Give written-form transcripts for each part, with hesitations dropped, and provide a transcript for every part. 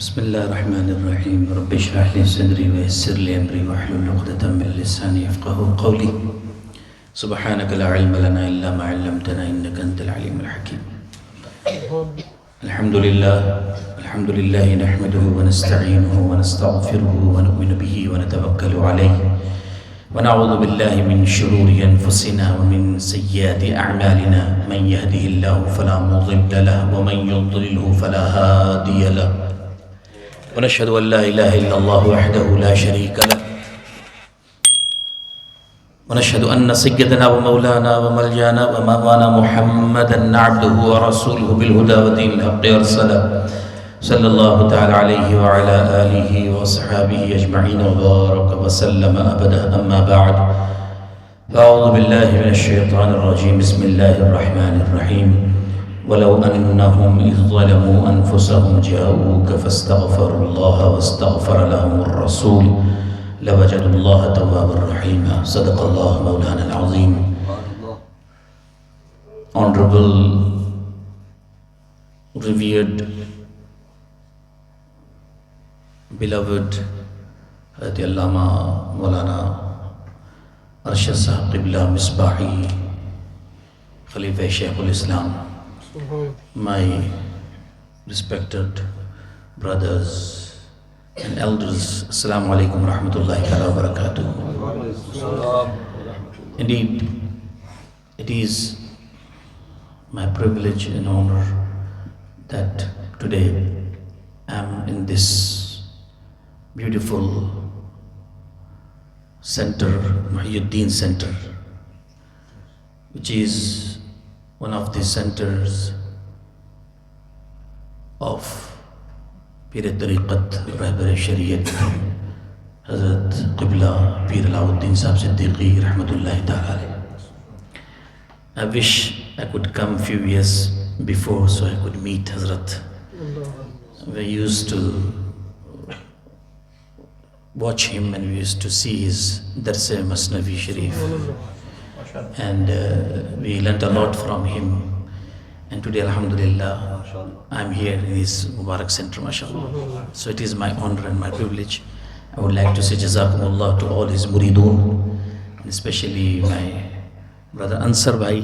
بسم الله الرحمن الرحيم رب اشرح لي صدري ويسر لي امري واحلل عقدة من لساني يفقهوا قولي سبحانك لا علم لنا الا ما علمتنا انك انت العليم الحكيم. الحمد لله نحمده ونستعينه ونستغفره ونؤمن به ونتوكل عليه ونعوذ بالله من شرور انفسنا ومن سيئات اعمالنا من يهده الله فلا مضل له ومن يضلله فلا هادي له ونشهد أن لا إله إلا الله وحده لا شريك له ونشهد أن سيدنا ومولانا وملجانا ومأوانا محمدا عبده ورسوله بالهدى ودين الحق أرسله صلى الله تعالى عليه وعلى آله وصحابه أجمعين وبارك وسلم أبدا. أما بعد فأعوذ بالله من الشيطان الرجيم. بسم الله الرحمن الرحيم. ولو أنهم إذ ظلموا أنفسهم جاءوك فاستغفروا الله واستغفر لهم الرسول لوجدوا الله توابا رحيما. صدق الله مولانا العظيم. Honorable, revered, beloved Hazrat Allama Maulana Arshad Sahab Qibla Misbahi Khalifa Sheikhul Islam, my respected brothers and elders, Assalamu alaikum wa rahmatullahi wa barakatuh. Indeed, it is my privilege and honor that today I am in this beautiful center, Muhyiddin Center, which is one of the centers of Pir Tariqat Rahbar Shariat Hazrat Qibla Pir Alauddin Sahib Siddiqui Rahmatullahi Ta'ala. I wish I could come few years before so I could meet Hazrat. We used to watch him and we used to see his Darse Masnavi Sharif, and we learnt a lot from him. And today, alhamdulillah, I am here in his Mubarak Center, mashallah. So it is my honor and my privilege. I would like to say Jazakumullah to all his muridun, and especially my brother Ansar bhai,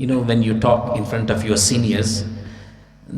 when you talk in front of your seniors,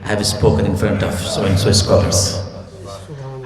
I have spoken in front of so and so scholars.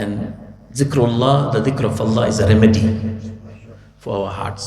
And zikrullah, the dhikr of Allah is a remedy for our hearts.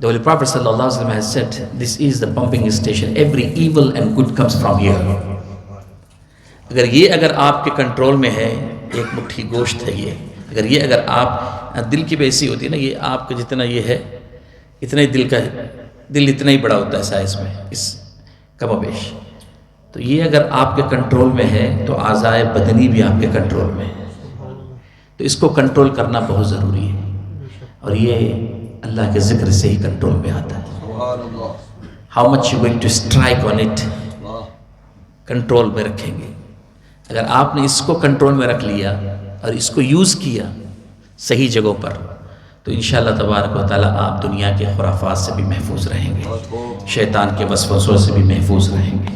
The Holy Prophet ﷺ has said, this is the pumping station. Every evil and good comes from here. اگر آپ کے control میں ہے، ایک مٹھی گوشت ہے یہ، اگر آپ دل کی بھی ایسی ہوتی ہے نا، یہ آپ کا جتنا یہ ہے اتنا ہی دل اتنا ہی بڑا ہوتا ہے سائز میں، اس کم و بیش. تو یہ اگر آپ کے کنٹرول میں ہے تو اعضائے بدنی بھی آپ کے کنٹرول میں ہے. تو اس کو کنٹرول کرنا بہت ضروری ہے، اور یہ اللہ کے ذکر سے ہی کنٹرول میں آتا ہے. How much you going to strike on it, control میں رکھیں گے. اگر آپ نے اس کو کنٹرول میں رکھ لیا اور اس کو یوز کیا صحیح جگہوں پر، تو انشاءاللہ تبارک و تعالیٰ آپ دنیا کے خرافات سے بھی محفوظ رہیں گے، شیطان کے وسوسوں سے بھی محفوظ رہیں گے.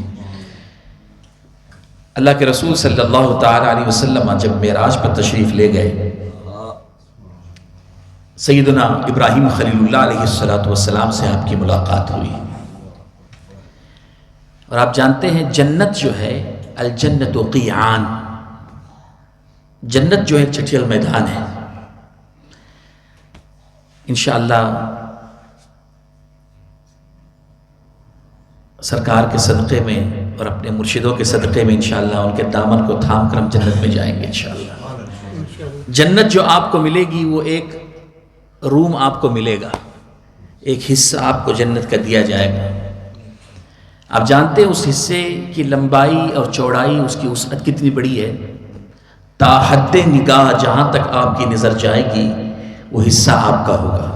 اللہ کے رسول صلی اللہ تعالیٰ علیہ وسلم جب معراج پر تشریف لے گئے، سیدنا ابراہیم خلیل اللہ علیہ السلام سے آپ کی ملاقات ہوئی. اور آپ جانتے ہیں جنت جو ہے، الجنت و قیعان، جنت جو ہے چٹیل میدان ہے. انشاءاللہ سرکار کے صدقے میں اور اپنے مرشدوں کے صدقے میں انشاءاللہ ان کے دامن کو تھام کر ہم جنت میں جائیں گے انشاءاللہ. جنت جو آپ کو ملے گی وہ ایک روم آپ کو ملے گا، ایک حصہ آپ کو جنت کا دیا جائے گا. آپ جانتے ہیں اس حصے کی لمبائی اور چوڑائی، اس کی وسعت کتنی بڑی ہے؟ تا حد نگاہ جہاں تک آپ کی نظر جائے گی وہ حصہ آپ کا ہوگا،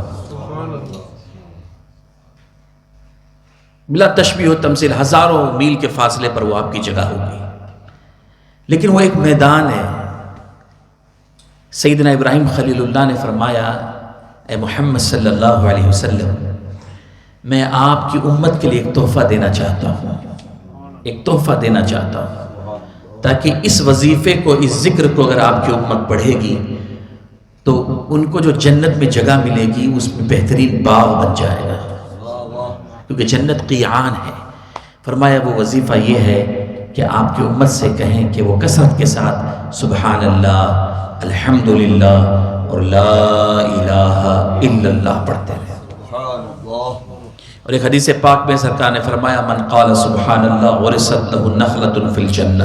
بلا تشبیہ و تمثیل. ہزاروں میل کے فاصلے پر وہ آپ کی جگہ ہوگی، لیکن وہ ایک میدان ہے. سیدنا ابراہیم خلیل اللہ نے فرمایا، اے محمد صلی اللہ علیہ وسلم، میں آپ کی امت کے لیے ایک تحفہ دینا چاہتا ہوں، ایک تحفہ دینا چاہتا ہوں، تاکہ اس وظیفے کو، اس ذکر کو اگر آپ کی امت پڑھے گی تو ان کو جو جنت میں جگہ ملے گی اس میں بہترین باغ بن جائے گا، کیونکہ جنت قیعان ہے. فرمایا وہ وظیفہ یہ ہے کہ آپ کی امت سے کہیں کہ وہ کثرت کے ساتھ سبحان اللہ، الحمدللہ اور لا الہ الا اللہ پڑھتے رہے. اور ایک حدیث پاک میں سرکار نے فرمایا، من قال سبحان اللہ ورثت له نخلۃ فی الجنہ،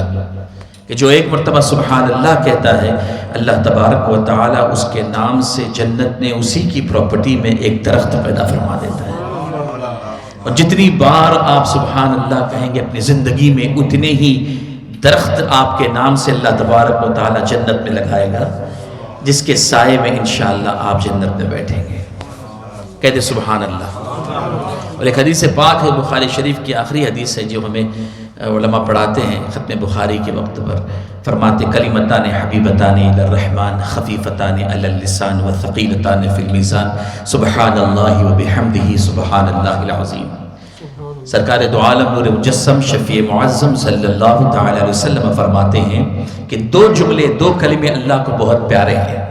کہ جو ایک مرتبہ سبحان اللہ کہتا ہے، اللہ تبارک و تعالی اس کے نام سے جنت میں اسی کی پراپرٹی میں ایک درخت پیدا فرما دیتا ہے. اور جتنی بار آپ سبحان اللہ کہیں گے اپنی زندگی میں، اتنے ہی درخت آپ کے نام سے اللہ تبارک و تعالی جنت میں لگائے گا، جس کے سائے میں انشاءاللہ آپ جنت میں بیٹھیں گے. کہہ دے سبحان اللہ. اور ایک حدیث پاک ہے، بخاری شریف کی آخری حدیث ہے جو ہمیں علماء پڑھاتے ہیں ختم بخاری کے وقت پر. فرماتے کلمتان حبیبتان الی الرحمن خفیفتان علی اللسان وثقیلتان فی المیزان سبحان اللہ وبحمدہ سبحان اللہ العظیم. سرکار دو عالم نور مجسم شفیع معظم صلی اللہ تعالی علیہ وسلم فرماتے ہیں کہ دو جملے، دو کلمے اللہ کو بہت پیارے ہیں،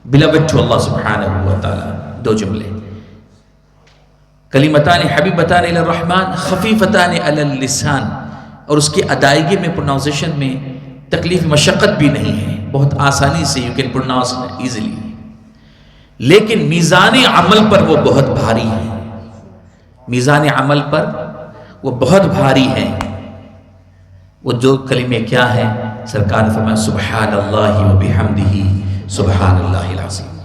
beloved to اللہ سبحانہ و تعالی. دو جملے، کلمتان حبیبتان الی الرحمن خفیفتان علی اللسان، اور اس کی ادائیگی میں، پروناؤنسیشن میں تکلیف مشقت بھی نہیں ہے، بہت آسانی سے یو کین پروناؤنس ایزیلی. لیکن میزان عمل پر وہ بہت بھاری ہے، میزان عمل پر وہ بہت بھاری ہیں. وہ جو کلمے کیا ہیں؟ سرکار نے فرمایا سبحان اللہ وبحمدہ سبحان اللہ العظیم.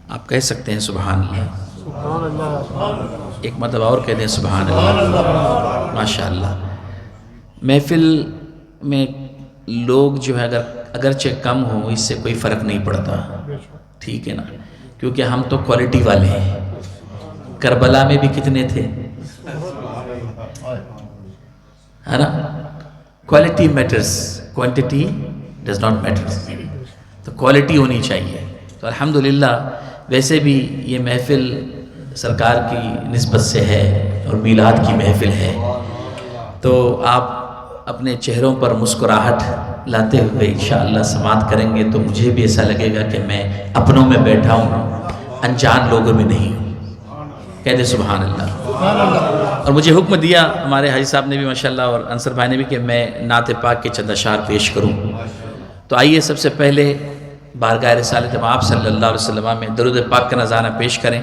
آپ کہہ سکتے ہیں سبحان اللہ، ایک مرتبہ اور کہہ دیں سبحان اللہ. ماشاءاللہ. محفل میں لوگ جو ہے اگرچہ کم ہوں، اس سے کوئی فرق نہیں پڑتا، ٹھیک ہے نا، کیونکہ ہم تو کوالٹی والے ہیں. کربلا میں بھی کتنے تھے، ہے نا؟ Quality matters, quantity does not matters. تو کوالٹی ہونی چاہیے. تو الحمدللہ ویسے بھی یہ محفل سرکار کی نسبت سے ہے اور میلاد کی محفل ہے، تو آپ اپنے چہروں پر مسکراہٹ لاتے ہوئے انشاءاللہ سماعت کریں گے تو مجھے بھی ایسا لگے گا کہ میں اپنوں میں بیٹھا ہوں، انجان لوگوں میں نہیں ہوں. کہہ دے سبحان اللہ. اور مجھے حکم دیا ہمارے حاجی صاحب نے بھی ماشاءاللہ اور انصر بھائی نے بھی کہ میں نعت پاک کے چند اشعار پیش کروں. تو آئیے سب سے پہلے بارگاہ رسالت آپ صلی اللہ علیہ وسلم میں درود پاک کا نذرانہ پیش کریں.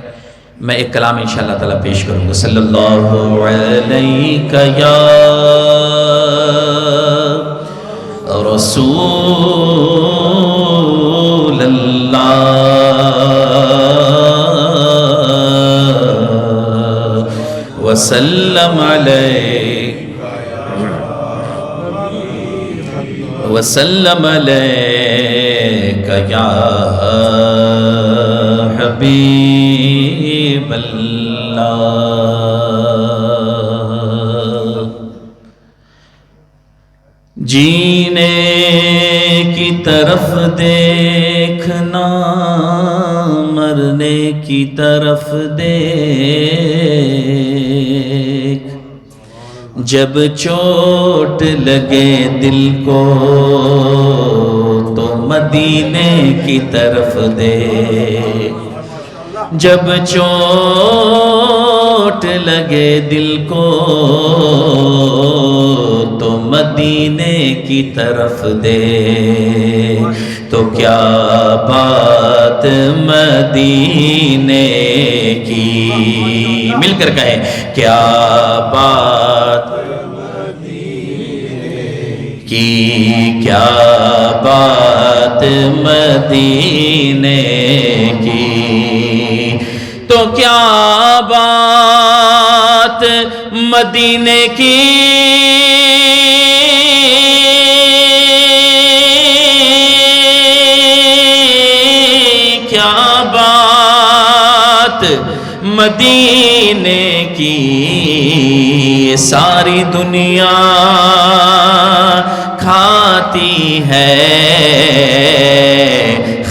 میں ایک کلام انشاءاللہ تعالیٰ پیش کروں گا. صلی اللہ علیہ یا وسلم علیک وسلم علیک یا حبیب اللہ۔ جینے کی طرف دیکھنا، مرنے کی طرف دیکھ، جب چوٹ لگے دل کو تو مدینے کی طرف دیکھ، جب چوٹ لگے دل کو تو مدینے کی طرف دیکھ، تو کیا بات مدینے کی، مل کر کہیں کیا بات کی، کیا بات مدینے کی، تو کیا بات مدینے کی، کیا بات مدینے کی، ساری دنیا کھاتی ہے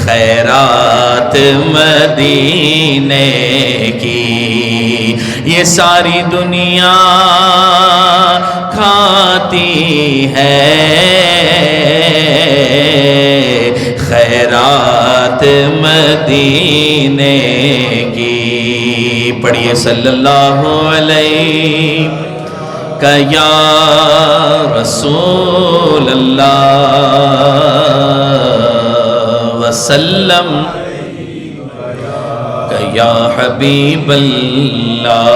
خیرات مدینے کی، یہ ساری دنیا کھاتی ہے خیرات مدینے کی۔ پڑھیے صلی اللہ علیہ کہ یا رسول اللہ وسلم کہ یا حبیب اللہ۔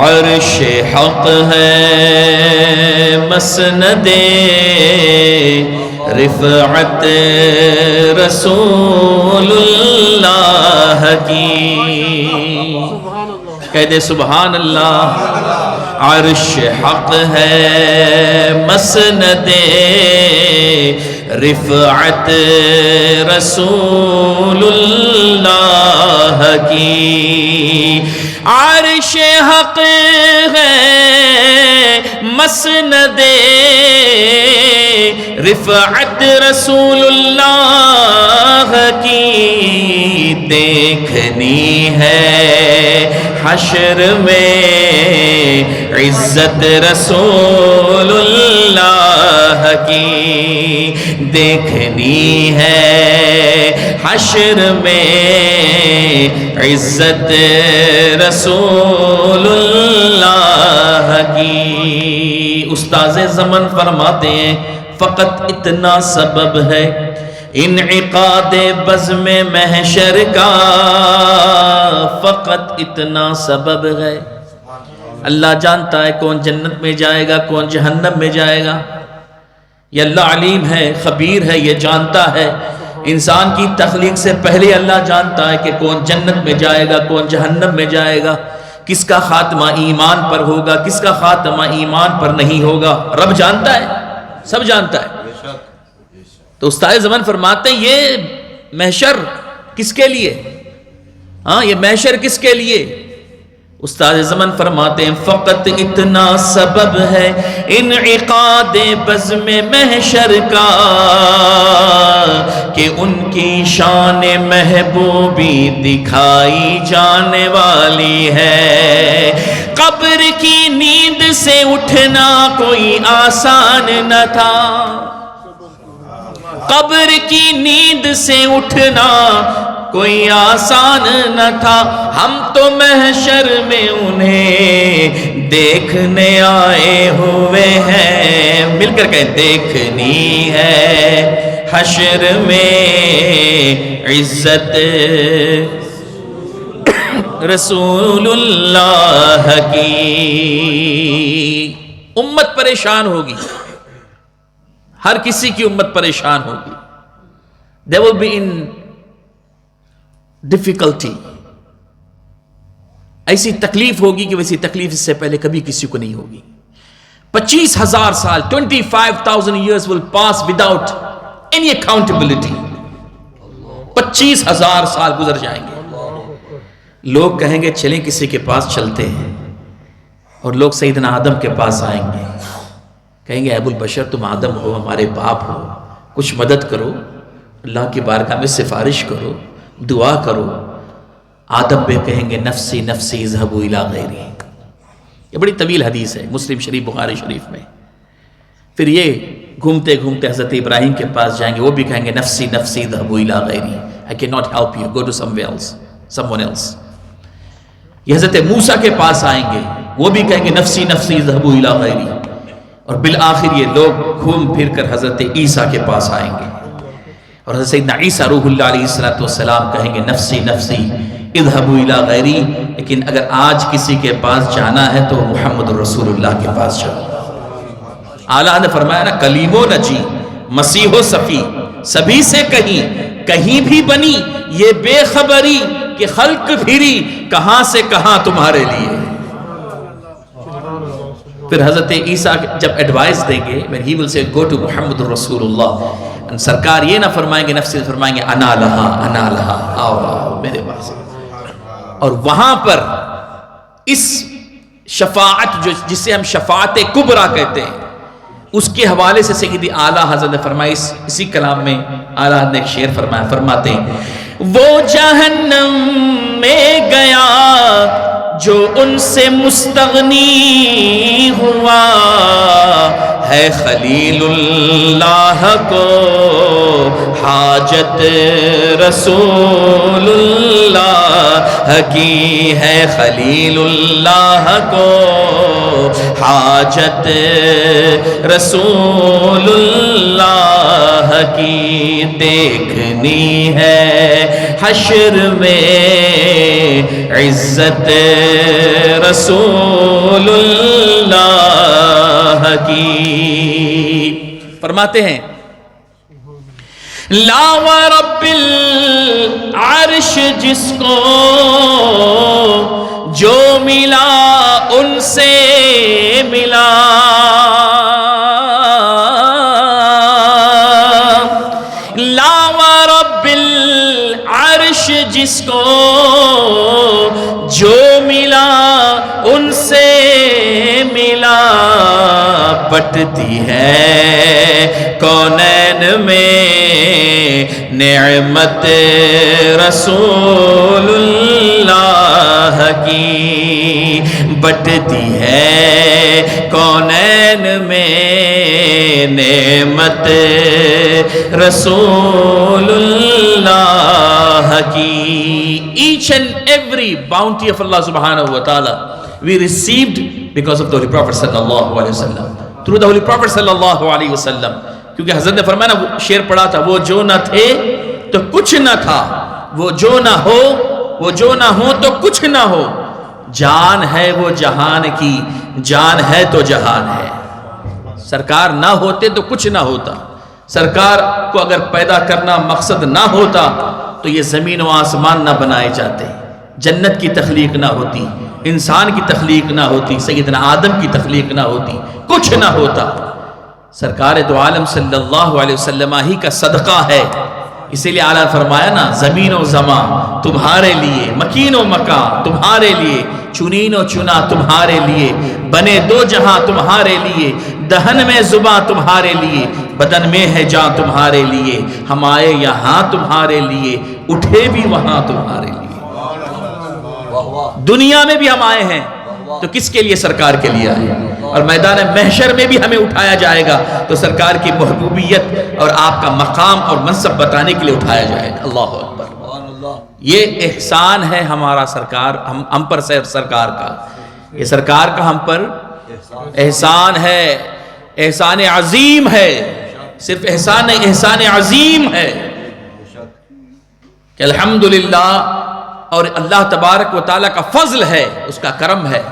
عرش حق ہے مسند رفعت رسول اللہ کی، کہہ دے سبحان اللہ۔ عرش حق ہے مسند رفعت رسول اللہ کی، عرش حق ہے مسند رفعت رسول اللہ کی، دیکھنی ہے حشر میں عزت رسول اللہ کی، دیکھنی ہے حشر میں عزت رسول اللہ کی۔ استاذ زمن فرماتے ہیں فقط اتنا سبب ہے انعقاد بزم محشر کا، فقط اتنا سبب ہے۔ اللہ جانتا ہے کون جنت میں جائے گا کون جہنم میں جائے گا، یہ اللہ علیم ہے خبیر ہے، یہ جانتا ہے۔ انسان کی تخلیق سے پہلے اللہ جانتا ہے کہ کون جنت میں جائے گا کون جہنم میں جائے گا، کس کا خاتمہ ایمان پر ہوگا کس کا خاتمہ ایمان پر نہیں ہوگا، رب جانتا ہے، سب جانتا ہے۔ تو استاد زمان فرماتے ہیں یہ محشر کس کے لیے، ہاں یہ محشر کس کے لیے؟ استاد زمان فرماتے ہیں فقط اتنا سبب ہے انعقاد بزم محشر کا کہ ان کی شان محبوبی دکھائی جانے والی ہے۔ قبر کی نیند سے اٹھنا کوئی آسان نہ تھا، قبر کی نیند سے اٹھنا کوئی آسان نہ تھا، ہم تو محشر میں انہیں دیکھنے آئے ہوئے ہیں، مل کر کہیں دیکھنی ہے حشر میں عزت رسول اللہ کی۔ امت پریشان ہوگی، ہر کسی کی امت پریشان ہوگی، they will be in difficulty، ایسی تکلیف ہوگی کہ ویسی تکلیف اس سے پہلے کبھی کسی کو نہیں ہوگی. 25,000 سال 25,000 years will pass without any accountability. 25,000 سال گزر جائیں گے. لوگ کہیں گے چلیں کسی کے پاس چلتے ہیں، اور لوگ سیدنا آدم کے پاس آئیں گے، کہیں گے ابو البشر تم آدم ہو، ہمارے باپ ہو، کچھ مدد کرو، اللہ کی بارگاہ میں سفارش کرو، دعا کرو. آدم پہ کہیں گے نفسی نفسی اذهبوا الی غیری. یہ بڑی طویل حدیث ہے، مسلم شریف بخاری شریف میں. پھر یہ گھومتے گھومتے حضرت ابراہیم کے پاس جائیں گے، وہ بھی کہیں گے نفسی نفسی اذهبوا الی غیری، I cannot help you, go to someone else. یہ حضرت موسیٰ کے پاس آئیں گے، وہ بھی کہیں گے نفسی نفسی اذهبوا الی غیری. اور بالآخر یہ لوگ گھوم پھر کر حضرت عیسیٰ کے پاس آئیں گے، اور حضرت سیدنا عیسیٰ روح اللہ علیہ السلام کہیں گے نفسی نفسی اذهبوا الی غیری. لیکن اگر آج کسی کے پاس جانا ہے تو محمد رسول اللہ کے پاس جاؤ. اعلیٰ نے فرمایا نا کلیم و نجی مسیح و صفی سبھی سے کہیں بھی بنی یہ بے خبری کہ خلق پھری کہاں سے کہاں تمہارے لیے. پھر حضرت عیسیٰ جب ایڈوائز دیں گے when he will say go to محمد رسول اللہ، سرکار یہ نہ فرمائیں گے نفسی، فرمائیں گے انا لہا آؤ میرے پاس. اور وہاں پر اس شفاعت جسے ہم شفاعت کبریٰ کہتے ہیں، اس کے حوالے سے سیدی اعلیٰ حضرت نے فرمایا، اسی کلام میں اعلیٰ نے ایک شعر فرمایا، فرماتے ہیں وہ جہنم میں گیا جو ان سے مستغنی ہوا، ہے خلیل اللہ کو حاجت رسول اللہ کی، ہے خلیل اللہ کو حاجت رسول اللہ کی. دیکھنی ہے حشر میں عزت رسول اللہ کی. فرماتے ہیں لا ورب العرش جس کو جو ملا ان سے ملا، لا ورب العرش جس کو جو ملا ان سے ملا، بٹتی ہے کونین میں نعمت رسول اللہ کی، بٹتی ہے کونین میں نعمت رسول اللہ کی. Each and every bounty of Allah subhanahu wa ta'ala we received because of the Holy Prophet sallallahu alayhi wa sallam, through the Holy Prophet sallallahu alayhi wa sallam. کیونکہ حضرت نے فرمایا نا، شعر پڑھا تھا، وہ جو نہ تھے تو کچھ نہ تھا، وہ جو نہ ہو تو کچھ نہ ہو، جان ہے وہ جہان کی، جان ہے تو جہان ہے. سرکار نہ ہوتے تو کچھ نہ ہوتا. سرکار کو اگر پیدا کرنا مقصد نہ ہوتا تو یہ زمین و آسمان نہ بنائے جاتے، جنت کی تخلیق نہ ہوتی، انسان کی تخلیق نہ ہوتی، سیدنا آدم کی تخلیق نہ ہوتی، کچھ نہ ہوتا. سرکار دو عالم صلی اللہ علیہ وسلم ہی کا صدقہ ہے. اسی لیے اعلیٰ فرمایا نا زمین و زمان تمہارے لیے، مکین و مکان تمہارے لیے، چنین و چنا تمہارے لیے، بنے دو جہاں تمہارے لیے، دہن میں زباں تمہارے لیے، بدن میں ہے جان تمہارے لیے، ہم آئے یہاں تمہارے لیے، اٹھے بھی وہاں تمہارے لیے. دنیا میں بھی ہم آئے ہیں تو کس کے لیے؟ سرکار کے لیے آئے. اور میدان محشر میں بھی ہمیں اٹھایا جائے گا تو سرکار کی محبوبیت اور آپ کا مقام اور منصب بتانے کے لیے اٹھایا جائے گا. اللہ اکبر. یہ احسان ہے ہمارا سرکار ہم پر سرکار کا، یہ سرکار کا ہم پر احسان ہے، احسان عظیم ہے. صرف احسان نہیں، احسان عظیم ہے کہ الحمدللہ. اور اللہ تبارک و تعالیٰ کا فضل ہے، اس کا کرم ہے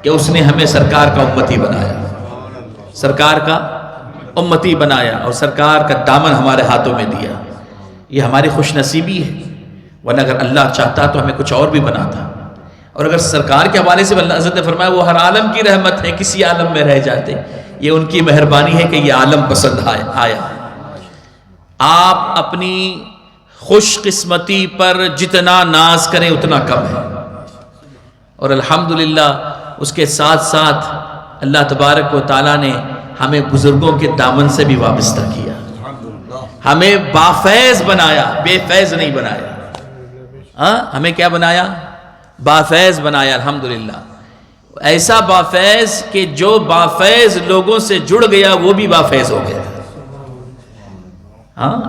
کہ اس نے ہمیں سرکار کا امتی بنایا، سرکار کا امتی بنایا اور سرکار کا دامن ہمارے ہاتھوں میں دیا. یہ ہماری خوش نصیبی ہے، ورنہ اگر اللہ چاہتا تو ہمیں کچھ اور بھی بناتا. اور اگر سرکار کے حوالے سے اللہ حضرت نے فرمایا وہ ہر عالم کی رحمت ہے، کسی عالم میں رہ جاتے، یہ ان کی مہربانی ہے کہ یہ عالم پسند آیا۔ آپ اپنی خوش قسمتی پر جتنا ناز کریں اتنا کم ہے، اور الحمدللہ اس کے ساتھ ساتھ اللہ تبارک و تعالیٰ نے ہمیں بزرگوں کے دامن سے بھی وابستہ کیا، ہمیں بافیض بنایا، بے فیض نہیں بنایا۔ ہمیں کیا بنایا؟ بافیض بنایا، الحمدللہ۔ ایسا بافیض کہ جو بافیض لوگوں سے جڑ گیا وہ بھی بافیض ہو گیا۔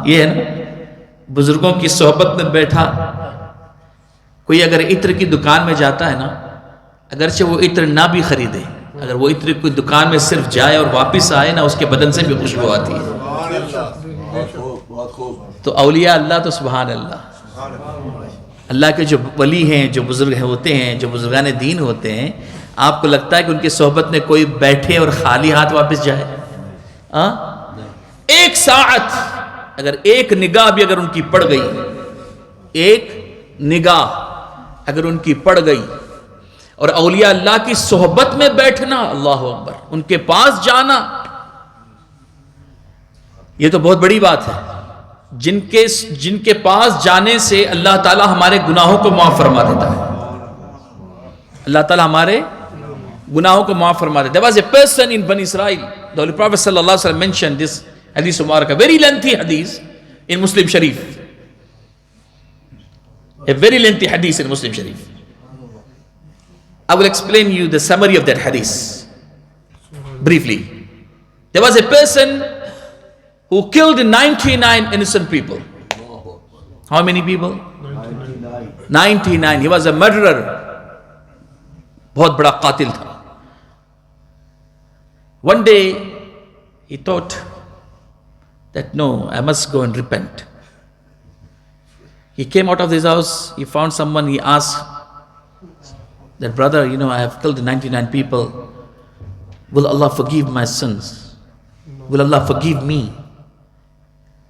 یہ ہے نا، بزرگوں کی صحبت میں بیٹھا، کوئی اگر عطر کی دکان میں جاتا ہے نا، اگرچہ وہ عطر نہ بھی خریدے، اگر وہ عطر کوئی دکان میں صرف جائے اور واپس آئے نا، اس کے بدن سے بھی خوشبو آتی ہے۔ تو اولیاء اللہ تو سبحان اللہ، اللہ کے جو ولی ہیں، جو بزرگ ہوتے ہیں، جو بزرگان دین ہوتے ہیں، آپ کو لگتا ہے کہ ان کی صحبت میں کوئی بیٹھے اور خالی ہاتھ واپس جائے؟ ایک ساعت اگر ایک نگاہ بھی اگر ان کی پڑ گئی، ایک نگاہ اگر ان کی پڑ گئی، اور اولیاء اللہ کی صحبت میں بیٹھنا، اللہ اکبر، ان کے پاس جانا، یہ تو بہت بڑی بات ہے۔ جن کے پاس جانے سے اللہ تعالی ہمارے گناہوں کو معاف فرما دیتا ہے، اللہ تعالی ہمارے گناہوں کو معاف فرما دیتا ہے۔ There was a person in Bani Israel, the Holy Prophet sallallahu alaihi wasallam mentioned this hadith Mubarak, very lengthy hadith in Muslim Sharif, a very lengthy hadith in Muslim Sharif. I will explain you the summary of that hadith briefly. There was a person who killed 99 innocent people. How many people? 99. He was a murderer. بہت بڑا قاتل تھا۔ One day he thought that no, I must go and repent. He came out of his house, he found someone, he asked that, brother, I have killed 99 people. Will Allah forgive my sins? Will Allah forgive me?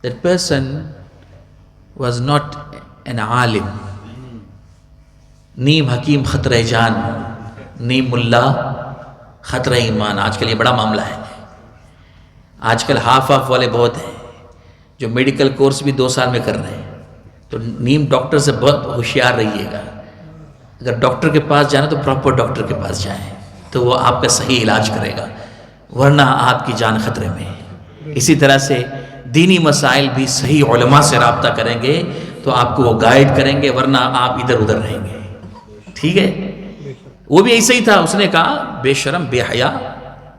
That person was not an alim, نیم حکیم خطرہ جان، نیم ملا خطرہ ایمان۔ آج کل یہ بڑا معاملہ ہے، آج کل ہاف والے بہت ہیں جو میڈیکل کورس بھی 2 سال میں کر رہے ہیں، تو نیم ڈاکٹر سے بہت ہوشیار رہیے گا۔ اگر ڈاکٹر کے پاس جانا تو پراپر ڈاکٹر کے پاس جائیں، تو وہ آپ کا صحیح علاج کرے گا، ورنہ آپ کی جان خطرے میں ہے۔ اسی طرح سے دینی مسائل بھی صحیح علماء سے رابطہ کریں گے تو آپ کو وہ گائیڈ کریں گے، ورنہ آپ ادھر ادھر رہیں گے۔ ٹھیک ہے، وہ بھی ایسا ہی تھا، اس نے کہا بے شرم، بے حیا،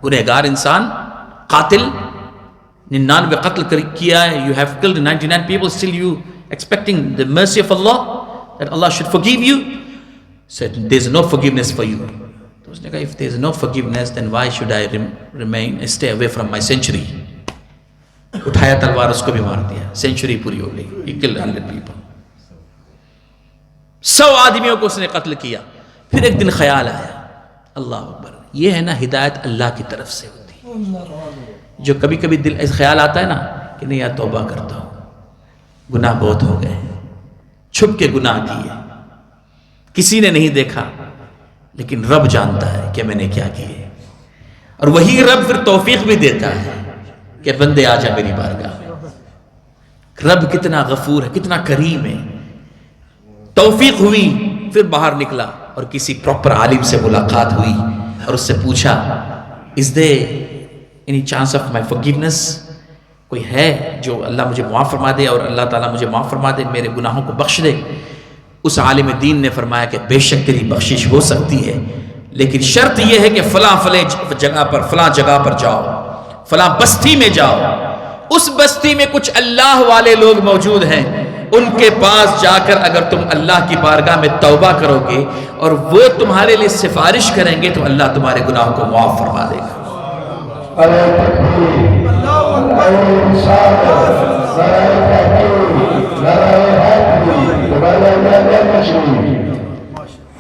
گنہگار انسان، قاتل، 99 قتل کیا ہے، you have killed 99 people, still you expecting the mercy of Allah, that Allah should forgive you? Said there is no forgiveness for you. تو اس نے کہا if there is no forgiveness then why should I stay away from my century? اٹھایا تلوار، اس کو بھی مار دیا، century پوری ہو گئی، he killed 100 people، 100 آدمیوں کو اس نے قتل کیا۔ پھر ایک دن خیال آیا، اللہ اکبر، یہ ہے نا ہدایت اللہ کی طرف سے ہوتی ہے۔ جو کبھی کبھی دل ایسا خیال آتا ہے نا کہ نہیں یار توبہ کرتا ہوں، گناہ بہت ہو گئے، چھپ کے گناہ کیے، کسی نے نہیں دیکھا، لیکن رب جانتا ہے کہ میں نے کیا کیے، اور وہی رب پھر توفیق بھی دیتا ہے کہ بندے آ جا میری بارگاہ۔ رب کتنا غفور ہے، کتنا کریم ہے۔ توفیق ہوئی، پھر باہر نکلا اور کسی پراپر عالم سے ملاقات ہوئی اور اس سے پوچھا is there any chance of my forgiveness؟ کوئی ہے جو اللہ مجھے معاف فرما دے اور اللہ تعالیٰ مجھے معاف فرما دے، میرے گناہوں کو بخش دے؟ اس عالم دین نے فرمایا کہ بے شک تیری بخشش ہو سکتی ہے، لیکن شرط یہ ہے کہ فلاں جگہ پر جاؤ، فلاں بستی میں جاؤ، اس بستی میں کچھ اللہ والے لوگ موجود ہیں، ان کے پاس جا کر اگر تم اللہ کی بارگاہ میں توبہ کرو گے اور وہ تمہارے لیے سفارش کریں گے تو اللہ تمہارے گناہوں کو معاف فرما دے گا۔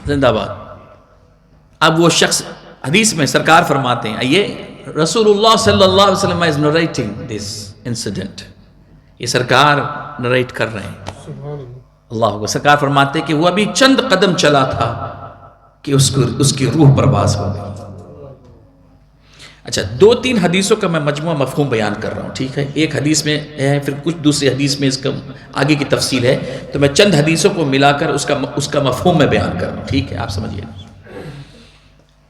زندہ باد۔ اب وہ شخص، حدیث میں سرکار فرماتے ہیں، یہ رسول اللہ صلی اللہ علیہ وسلم is narrating this incident، یہ سرکار نریٹ کر رہے ہیں، اللہ کو سرکار فرماتے کہ وہ ابھی چند قدم چلا تھا کہ اس کی روح پرواز ہو گئی۔ اچھا، 2-3 حدیثوں کا میں مجموعہ مفہوم بیان کر رہا ہوں، ٹھیک ہے؟ ایک حدیث میں ہے، پھر کچھ دوسری حدیث میں اس کا آگے کی تفصیل ہے، تو میں چند حدیثوں کو ملا کر اس کا مفہوم میں بیان کر رہا ہوں، ٹھیک ہے؟ آپ سمجھیے۔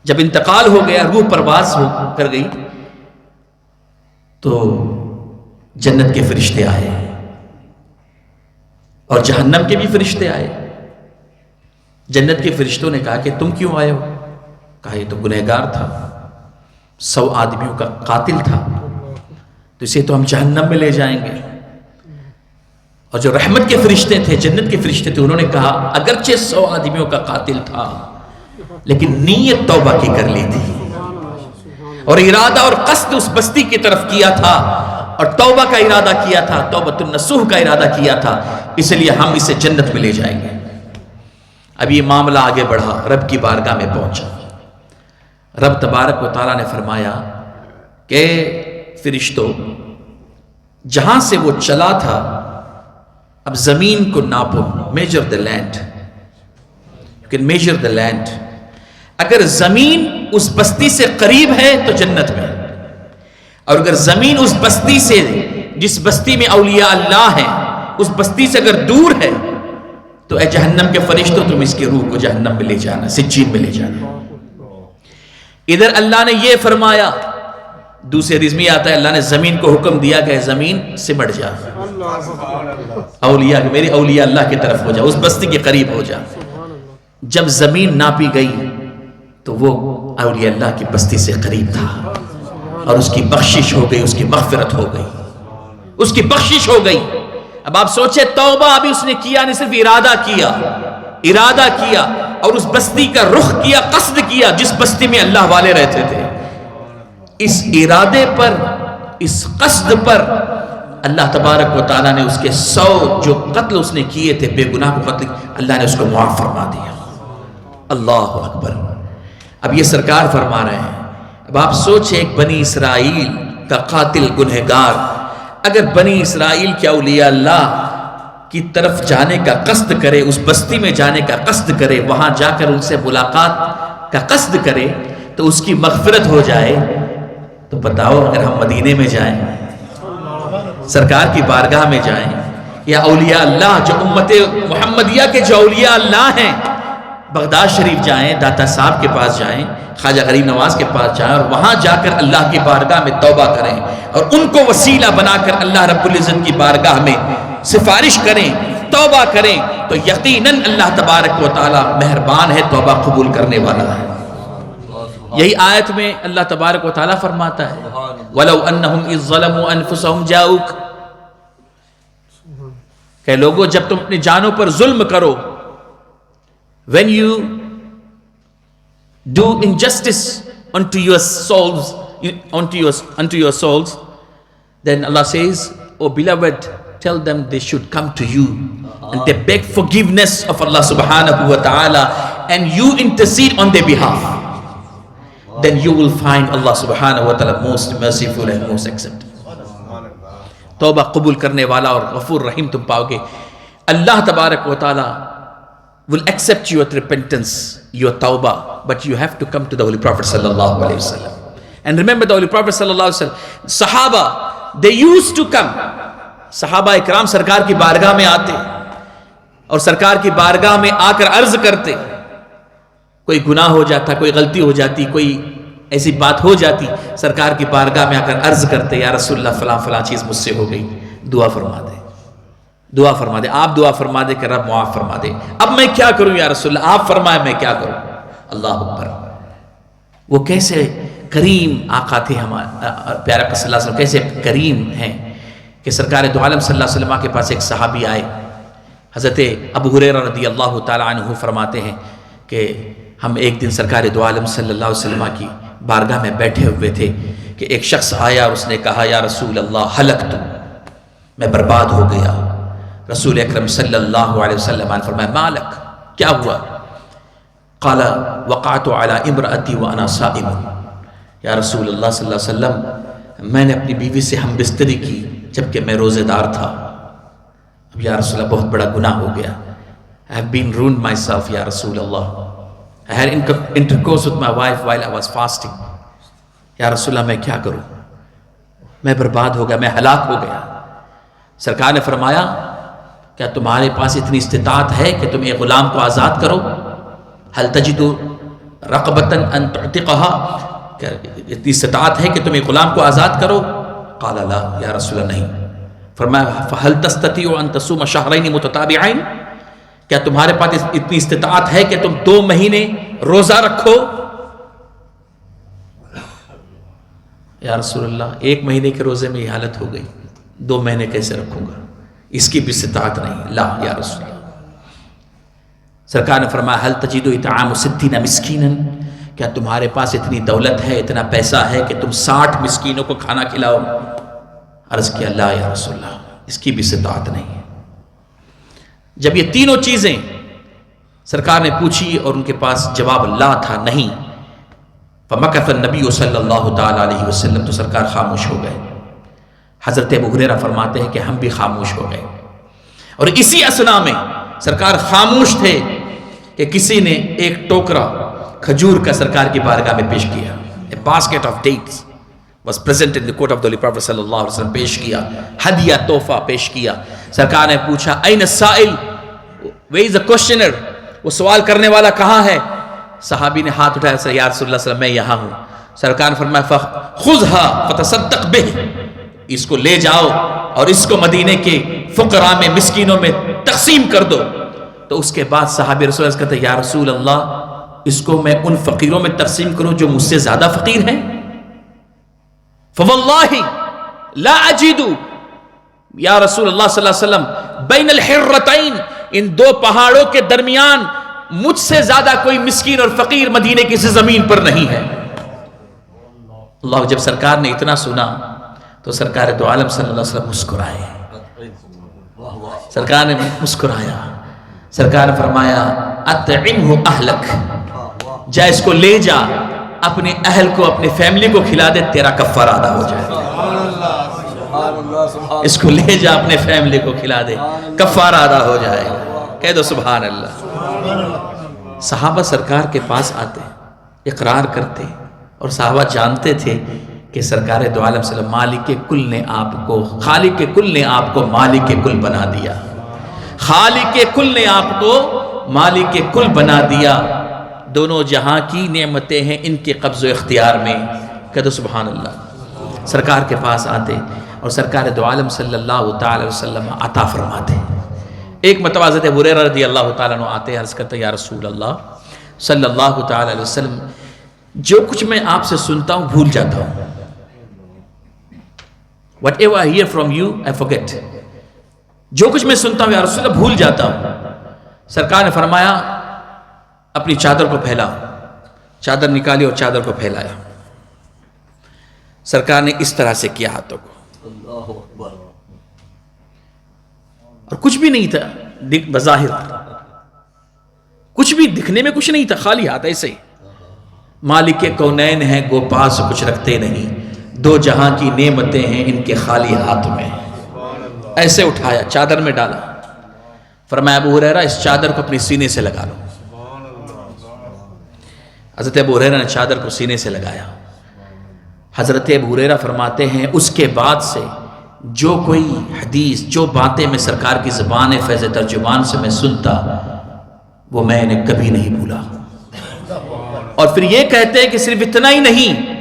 جب انتقال ہو گیا، روح پرواز ہو کر گئی، تو جنت کے فرشتے آئے اور جہنم کے بھی فرشتے آئے۔ جنت کے فرشتوں نے کہا کہ تم کیوں آئے ہو؟ کہا یہ تو گنہگار تھا، 100 آدمیوں کا قاتل تھا، تو اسے تو ہم جہنم میں لے جائیں گے۔ اور جو رحمت کے فرشتے تھے، جنت کے فرشتے تھے، انہوں نے کہا اگرچہ 100 آدمیوں کا قاتل تھا، لیکن نیت توبہ کی کر لی تھی، اور ارادہ اور قصد اس بستی کی طرف کیا تھا، اور توبہ کا ارادہ کیا تھا، توبۃ النصوح کا ارادہ کیا تھا، اس لیے ہم اسے جنت میں لے جائیں گے۔ اب یہ معاملہ آگے بڑھا، رب کی بارگاہ میں پہنچا۔ رب تبارک و تعالیٰ نے فرمایا کہ فرشتوں، جہاں سے وہ چلا تھا اب زمین کو ناپو، measure the land, you can measure the land. اگر زمین اس بستی سے قریب ہے تو جنت میں، اور اگر زمین اس بستی سے، جس بستی میں اولیاء اللہ ہیں، اس بستی سے اگر دور ہے تو اے جہنم کے فرشتوں تم اس کی روح کو جہنم میں لے جانا، سجین میں لے جانا۔ ادھر اللہ نے یہ فرمایا، دوسری حدیث میں آتا ہے اللہ نے زمین کو حکم دیا کہ زمین سمٹ جا، اولیاء، میرے اولیاء اللہ کی طرف ہو جا، اس بستی کے قریب ہو جا۔ جب زمین ناپی گئی تو وہ اولیاء اللہ کی بستی سے قریب تھا، اور اس کی بخشش ہو گئی، اس کی مغفرت ہو گئی، اس کی بخشش ہو گئی۔ اب آپ سوچیں، توبہ ابھی اس نے کیا نہیں، صرف ارادہ کیا اور اس بستی کا رخ کیا، قصد کیا جس بستی میں اللہ والے رہتے تھے۔ اس ارادے پر، اس قصد پر اللہ تبارک و تعالیٰ نے اس کے 100 جو قتل اس نے کیے تھے، بے گناہ کو قتل، اللہ نے اس کو معاف فرما دیا۔ اللہ اکبر۔ اب یہ سرکار فرما رہے ہیں، اب آپ سوچیں، ایک بنی اسرائیل کا قاتل گنہگار اگر بنی اسرائیل کے اولیاء اللہ کی طرف جانے کا قصد کرے، اس بستی میں جانے کا قصد کرے، وہاں جا کر ان سے ملاقات کا قصد کرے تو اس کی مغفرت ہو جائے، تو بتاؤ اگر ہم مدینے میں جائیں، سرکار کی بارگاہ میں جائیں، یا اولیاء اللہ جو امت محمدیہ کے جو اولیاء اللہ ہیں، بغداد شریف جائیں، داتا صاحب کے پاس جائیں، خواجہ غریب نواز کے پاس جائیں، اور وہاں جا کر اللہ کی بارگاہ میں توبہ کریں، اور ان کو وسیلہ بنا کر اللہ رب العزت کی بارگاہ میں سفارش کریں، توبہ کریں، تو یقیناً اللہ تبارک و تعالی مہربان ہے، توبہ قبول کرنے والا ہے۔ یہی آیت میں اللہ تبارک و تعالی فرماتا ہے وَلَوْ أَنَّهُمْ إِذْ ظَلَمُوا أَنفُسَهُمْ جَاءُوكَ، کہ لوگوں جب تم اپنی جانوں پر ظلم کرو، when you do injustice unto your souls, then Allah says, oh beloved, tell them they should come to you and they beg forgiveness of Allah subhanahu wa ta'ala, and you intercede on their behalf, then you will find Allah subhanahu wa ta'ala most merciful and most accepting. توبہ قبول کرنے والا اور غفور رحیم تم پاؤ گے۔ اللہ تبارک و تعالی will accept your repentance, your tawbah, but you have to come to the Holy Prophet sallallahu alaihi wasallam. And remember the Holy Prophet sallallahu alaihi wasallam, Sahaba, they used to come. صحابہ اکرام سرکار کی بارگاہ میں آتے اور سرکار کی بارگاہ میں آ کر عرض کرتے، کوئی گناہ ہو جاتا، کوئی غلطی ہو جاتی، کوئی ایسی بات ہو جاتی، سرکار کی بارگاہ میں آ کر عرض کرتے، یا رسول اللہ فلاں فلاں چیز مجھ سے ہو گئی، دعا فرما دے، دعا فرما دے، آپ دعا فرما دے کہ رب معاف فرما دے۔ اب میں کیا کروں یا رسول اللہ، آپ فرمائے میں کیا کروں؟ اللہ اکبر۔ وہ کیسے کریم آقا تھے ہمارے پیارے آقا صلی اللہ علیہ وسلم، کیسے کریم ہیں کہ سرکار دو عالم صلی اللہ علیہ وسلم کے پاس ایک صحابی آئے، حضرت ابو ہریرہ رضی اللہ تعالیٰ عنہ فرماتے ہیں کہ ہم ایک دن سرکار دو عالم صلی اللہ علیہ وسلم کی بارگاہ میں بیٹھے ہوئے تھے کہ ایک شخص آیا اور اس نے کہا، یا رسول اللہ ہلکت، میں برباد ہو گیا۔ رسول اکرم صلی اللہ علیہ وسلم نے فرمایا، مالک، کیا ہوا؟ قال وقعت علی امرأتی وانا صائم، یا رسول اللہ صلی اللہ علیہ وسلم میں نے اپنی بیوی سے ہم بستری کی جبکہ میں روزے دار تھا۔ اب یا رسول اللہ بہت بڑا گناہ ہو گیا، I have been ruined myself یا رسول اللہ۔ I had intercourse with my wife while I was fasting. یا رسول اللہ میں کیا کروں، میں برباد ہو گیا، میں ہلاک ہو گیا. سرکار نے فرمایا کیا تمہارے پاس اتنی استطاعت ہے کہ تم ایک غلام کو آزاد کرو؟ هل تجد رقبة ان تعتقها، کیا اتنی استطاعت ہے کہ تم ایک غلام کو آزاد کرو؟ قال لا یا رسول اللہ نہیں. فرمایا فهل تستطيع ان تصوم شهرين متتابعين، کیا تمہارے پاس اتنی استطاعت ہے کہ تم 2 مہینے روزہ رکھو؟ یا رسول اللہ 1 مہینے کے روزے میں یہ حالت ہو گئی، 2 مہینے کیسے رکھوں گا، اس کی بھی استطاعت نہیں. لا یا رسول اللہ. سرکار نے فرمایا هل تجد اطعام 60 مسکینا، کیا تمہارے پاس اتنی دولت ہے، اتنا پیسہ ہے کہ تم 60 مسکینوں کو کھانا کھلاؤ؟ عرض کیا لا یا رسول اللہ، اس کی بھی استطاعت نہیں ہے. جب یہ تینوں چیزیں سرکار نے پوچھی اور ان کے پاس جواب لا تھا، نہیں، فمکث النبی صلی اللہ تعالی علیہ وسلم، تو سرکار خاموش ہو گئے. حضرت ابو ہریرہ فرماتے ہیں کہ ہم بھی خاموش ہو گئے. اور اسی اثنا میں سرکار خاموش تھے کہ کسی نے ایک ٹوکرا کھجور کا سرکار کی بارگاہ میں پیش کیا. A basket of dates was present in the court of the Holy Prophet صلی اللہ علیہ وسلم، پیش کیا، ہدیہ تحفہ پیش کیا. سرکار نے پوچھا N السائل، where is the questioner، وہ سوال کرنے والا کہاں ہے؟ صحابی نے ہاتھ اٹھایا، یا رسول اللہ صلی اللہ علیہ وسلم میں یہاں ہوں. سرکار نے فرمایا خذها فتصدق به، اس کو لے جاؤ اور اس کو مدینے کے فقراء میں، مسکینوں میں تقسیم کر دو. تو اس کے بعد صحابی رسول اللہ کہتے ہیں یا رسول اللہ اس کو میں ان فقیروں میں تقسیم کروں جو مجھ سے زیادہ فقیر ہیں؟ فواللہ لا اجد یا رسول اللہ صلی اللہ علیہ وسلم بین الحرتین، ان 2 پہاڑوں کے درمیان مجھ سے زیادہ کوئی مسکین اور فقیر مدینے کی زمین پر نہیں ہے. اللہ، جب سرکار نے اتنا سنا تو سرکار دو عالم صلی اللہ علیہ وسلم مسکرائے. سرکار نے مسکرایا. سرکار نے فرمایا اطعمہ اہلک، جا اس کو لے جا، اپنے اہل کو، اپنے فیملی کو کھلا دے، تیرا کفارہ ادا ہو جائے. اس کو لے جا، اپنے فیملی کو کھلا دے، کفارہ ادا ہو جائے. کہہ دو سبحان اللہ. صحابہ سرکار کے پاس آتے، اقرار کرتے، اور صحابہ جانتے تھے کہ سرکار دو عالم صلی اللہ علیہ وسلم مالک کل نے آپ کو، خالق کل نے آپ کو مالک کل بنا دیا. خالق کل نے آپ کو مالک کل بنا دیا. دونوں جہاں کی نعمتیں ہیں ان کے قبض و اختیار میں. کہہ دو سبحان اللہ. سرکار کے پاس آتے اور سرکار دو عالم صلی اللہ تعالی وسلم عطا فرماتے. ایک مرتبہ حضرت ابو ہریرہ رضی اللہ تعالیٰ عنہ آتے، عرض کرتے یا رسول اللہ صلی اللہ تعالی علیہ وسلم، جو کچھ میں آپ سے سنتا ہوں بھول جاتا ہوں. Whatever I hear from you, I forget. جو کچھ میں سنتا ہوں یا رسول اللہ بھول جاتا ہوں. سرکار نے فرمایا اپنی چادر کو پھیلاؤ. چادر نکالی اور چادر کو پھیلایا. سرکار نے اس طرح سے کیا ہاتھوں کو، اور کچھ بھی نہیں تھا بظاہر، کچھ بھی دکھنے میں کچھ نہیں تھا، خالی ہاتھ ایسے ہی. مالک کونین ہیں گو پاس کچھ رکھتے نہیں، 2 جہاں کی نعمتیں ہیں ان کے خالی ہاتھ میں. ایسے اٹھایا، چادر میں ڈالا. فرمایا ابو ہریرہ اس چادر کو اپنے سینے سے لگا لو. حضرت ابو ہریرہ نے چادر کو سینے سے لگایا. حضرت ابو ہریرہ فرماتے ہیں اس کے بعد سے جو کوئی حدیث، جو باتیں میں سرکار کی زبان فیض ترجمان سے میں سنتا، وہ میں نے کبھی نہیں بھولا. اور پھر یہ کہتے ہیں کہ صرف اتنا ہی نہیں،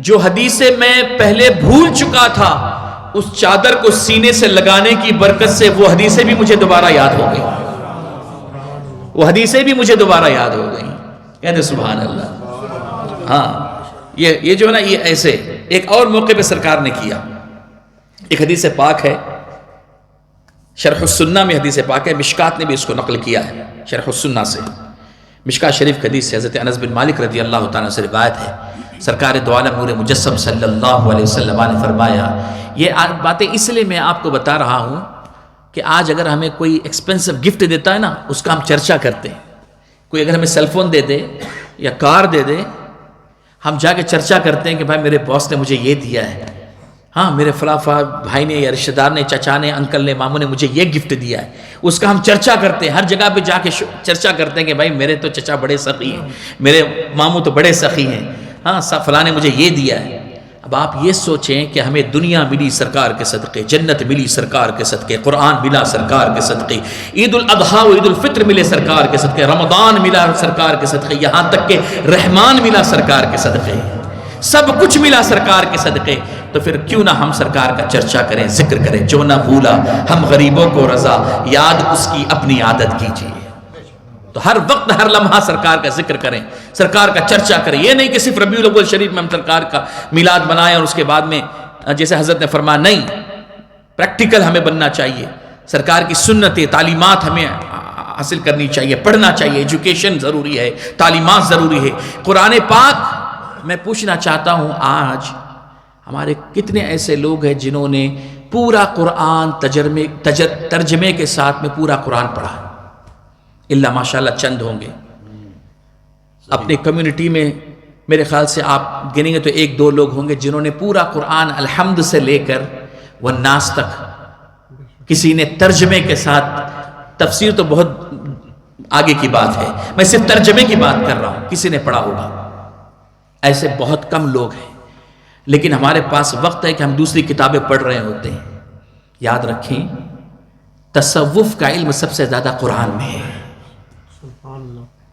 جو حدیثیں میں پہلے بھول چکا تھا اس چادر کو سینے سے لگانے کی برکت سے وہ حدیثیں بھی مجھے دوبارہ یاد ہو گئی. وہ حدیثیں بھی مجھے دوبارہ یاد ہو گئیں. کہتے سبحان اللہ. ہاں یہ جو ہے نا، یہ ایسے ایک اور موقع پہ سرکار نے کیا. ایک حدیث پاک ہے، شرح السنہ میں حدیث پاک ہے، مشکات نے بھی اس کو نقل کیا ہے شرح السنہ سے. مشکات شریف کی حدیث سے حضرت انس بن مالک رضی اللہ تعالیٰ سے روایت ہے. سرکار دو عالم نور مجسم صلی اللہ علیہ وسلم نے فرمایا، یہ باتیں اس لیے میں آپ کو بتا رہا ہوں کہ آج اگر ہمیں کوئی ایکسپینسو گفٹ دیتا ہے نا، اس کا ہم چرچا کرتے ہیں. کوئی اگر ہمیں سیل فون دے دے یا کار دے دے، ہم جا کے چرچا کرتے ہیں کہ بھائی میرے باس نے مجھے یہ دیا ہے. ہاں میرے فلاں بھائی نے یا رشتہ دار نے، چچا نے، انکل نے، ماموں نے مجھے یہ گفٹ دیا ہے، اس کا ہم چرچا کرتے ہیں، ہر جگہ پہ جا کے چرچا کرتے ہیں کہ بھائی میرے تو چچا بڑے سخی ہیں، میرے ماموں تو بڑے سخی ہیں، ہاں فلاں نے مجھے یہ دیا ہے۔ اب آپ یہ سوچیں کہ ہمیں دنیا ملی سرکار کے صدقے، جنت ملی سرکار کے صدقے، قرآن ملا سرکار کے صدقے، عید الاضحیٰ و عید الفطر ملے سرکار کے صدقے، رمضان ملا سرکار کے صدقے، یہاں تک کہ رحمان ملا سرکار کے صدقے، سب کچھ ملا سرکار کے صدقے، تو پھر کیوں نہ ہم سرکار کا چرچا کریں، ذکر کریں، جو نہ بھولا ہم غریبوں کو رضا، یاد اس کی اپنی عادت کیجیے۔ تو ہر وقت ہر لمحہ سرکار کا ذکر کریں، سرکار کا چرچا کریں، یہ نہیں کہ صرف ربیع الاول شریف میں ہم سرکار کا میلاد منائیں اور اس کے بعد میں جیسے حضرت نے فرمایا، نہیں، پریکٹیکل ہمیں بننا چاہیے، سرکار کی سنتیں، تعلیمات ہمیں حاصل کرنی چاہیے، پڑھنا چاہیے، ایجوکیشن ضروری ہے، تعلیمات ضروری ہے۔ قرآن پاک میں پوچھنا چاہتا ہوں، آج ہمارے کتنے ایسے لوگ ہیں جنہوں نے پورا قرآن ترجمے کے ساتھ میں پورا قرآن پڑھا؟ اللہ ماشاءاللہ چند ہوں گے۔ اپنی کمیونٹی میں میرے خیال سے آپ گنیں گے تو 1-2 لوگ ہوں گے جنہوں نے پورا قرآن الحمد سے لے کر والناس تک، کسی نے ترجمے کے ساتھ، تفسیر تو بہت آگے کی بات ہے، میں صرف ترجمے کی بات کر رہا ہوں، کسی نے پڑھا ہوگا۔ ایسے بہت کم لوگ ہیں، لیکن ہمارے پاس وقت ہے کہ ہم دوسری کتابیں پڑھ رہے ہوتے ہیں۔ یاد رکھیں، تصوف کا علم سب سے زیادہ قرآن میں ہے۔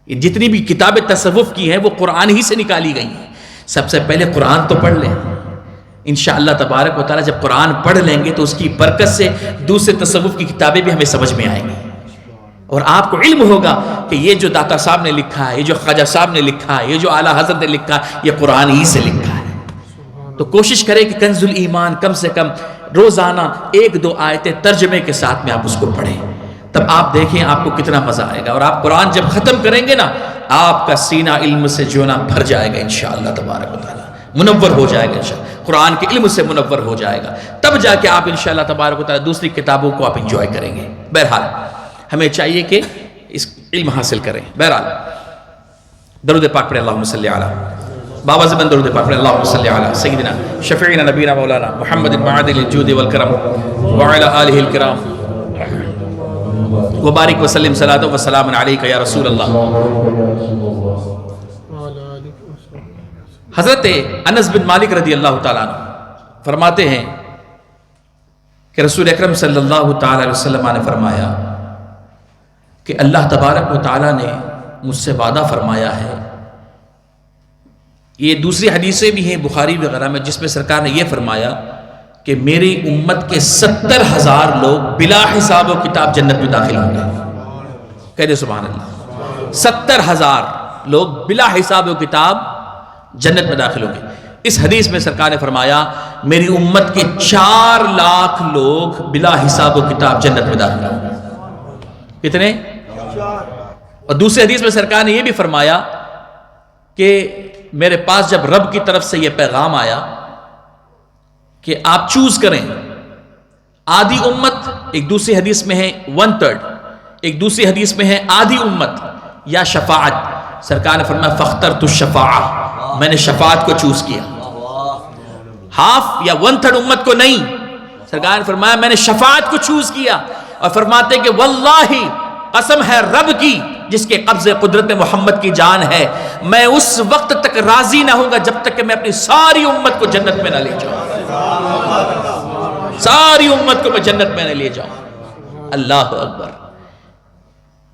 جتنی بھی کتابیں تصوف کی ہیں وہ قرآن ہی سے نکالی گئی ہیں۔ سب سے پہلے قرآن تو پڑھ لیں، انشاءاللہ تبارک و تعالیٰ جب قرآن پڑھ لیں گے تو اس کی برکت سے دوسرے تصوف کی کتابیں بھی ہمیں سمجھ میں آئیں گی، اور آپ کو علم ہوگا کہ یہ جو داتا صاحب نے لکھا ہے، یہ جو خواجہ صاحب نے لکھا ہے، یہ جو اعلیٰ حضرت نے لکھا ہے، یہ قرآن ہی سے لکھا ہے۔ تو کوشش کریں کہ کنز الایمان کم سے کم روزانہ 1-2 آیتیں ترجمے کے ساتھ میں آپ اس کو پڑھیں، تب آپ دیکھیں آپ کو کتنا مزہ آئے گا، اور آپ قرآن جب ختم کریں گے نا، آپ کا سینہ علم سے جو نا بھر جائے گا انشاءاللہ تبارک و تعالیٰ، منور ہو جائے گا انشاءاللہ، قرآن کے علم سے منور ہو جائے گا، تب جا کے آپ انشاءاللہ تبارک و تعالیٰ دوسری کتابوں کو آپ انجوائے کریں گے۔ بہرحال ہمیں چاہیے کہ اس علم حاصل کریں۔ بہرحال درود پاک پڑھیں، اللہم صلی علی بابا زبان درود پاک پڑھیں، اللہم صلی علی سیدنا شفیعنا نبینا مولانا محمد معدل الجود والکرم وعلی آلہ الکرام وبارک وسلم صلاۃ و سلام علیک یا رسول اللہ۔ حضرت انس بن مالک رضی اللہ تعالیٰ عنہ فرماتے ہیں کہ رسول اکرم صلی اللہ تعالیٰ علیہ وسلم نے فرمایا کہ اللہ تبارک و تعالیٰ نے مجھ سے وعدہ فرمایا ہے، یہ دوسری حدیثیں بھی ہیں بخاری وغیرہ میں، جس میں سرکار نے یہ فرمایا کہ میری امت کے 70,000 لوگ بلا حساب و کتاب جنت میں داخل ہوں گے۔ کہہ دے سبحان اللہ، 70,000 لوگ بلا حساب و کتاب جنت میں داخل ہوں گے۔ اس حدیث میں سرکار نے فرمایا میری امت کے 4 لاکھ لوگ بلا حساب و کتاب جنت میں داخل ہوں گے۔ کتنے؟ اور دوسری حدیث میں سرکار نے یہ بھی فرمایا کہ میرے پاس جب رب کی طرف سے یہ پیغام آیا کہ آپ چوز کریں، آدھی امت، ایک دوسری حدیث میں ہے 1/3، ایک دوسری حدیث میں ہے آدھی امت، یا شفاعت، سرکار نے فرمایا فاخترت الشفاعہ، میں نے شفاعت کو چوز کیا، ہاف یا 1/3 امت کو نہیں، سرکار نے فرمایا میں نے شفاعت کو چوز کیا، اور فرماتے کہ واللہ قسم ہے رب کی جس کے قبض قدرت میں محمد کی جان ہے، میں اس وقت تک راضی نہ ہوں گا جب تک کہ میں اپنی ساری امت کو جنت میں نہ لے جاؤں، ساری امت کو میں جنت میں نہ لے جاؤں۔ اللہ اکبر،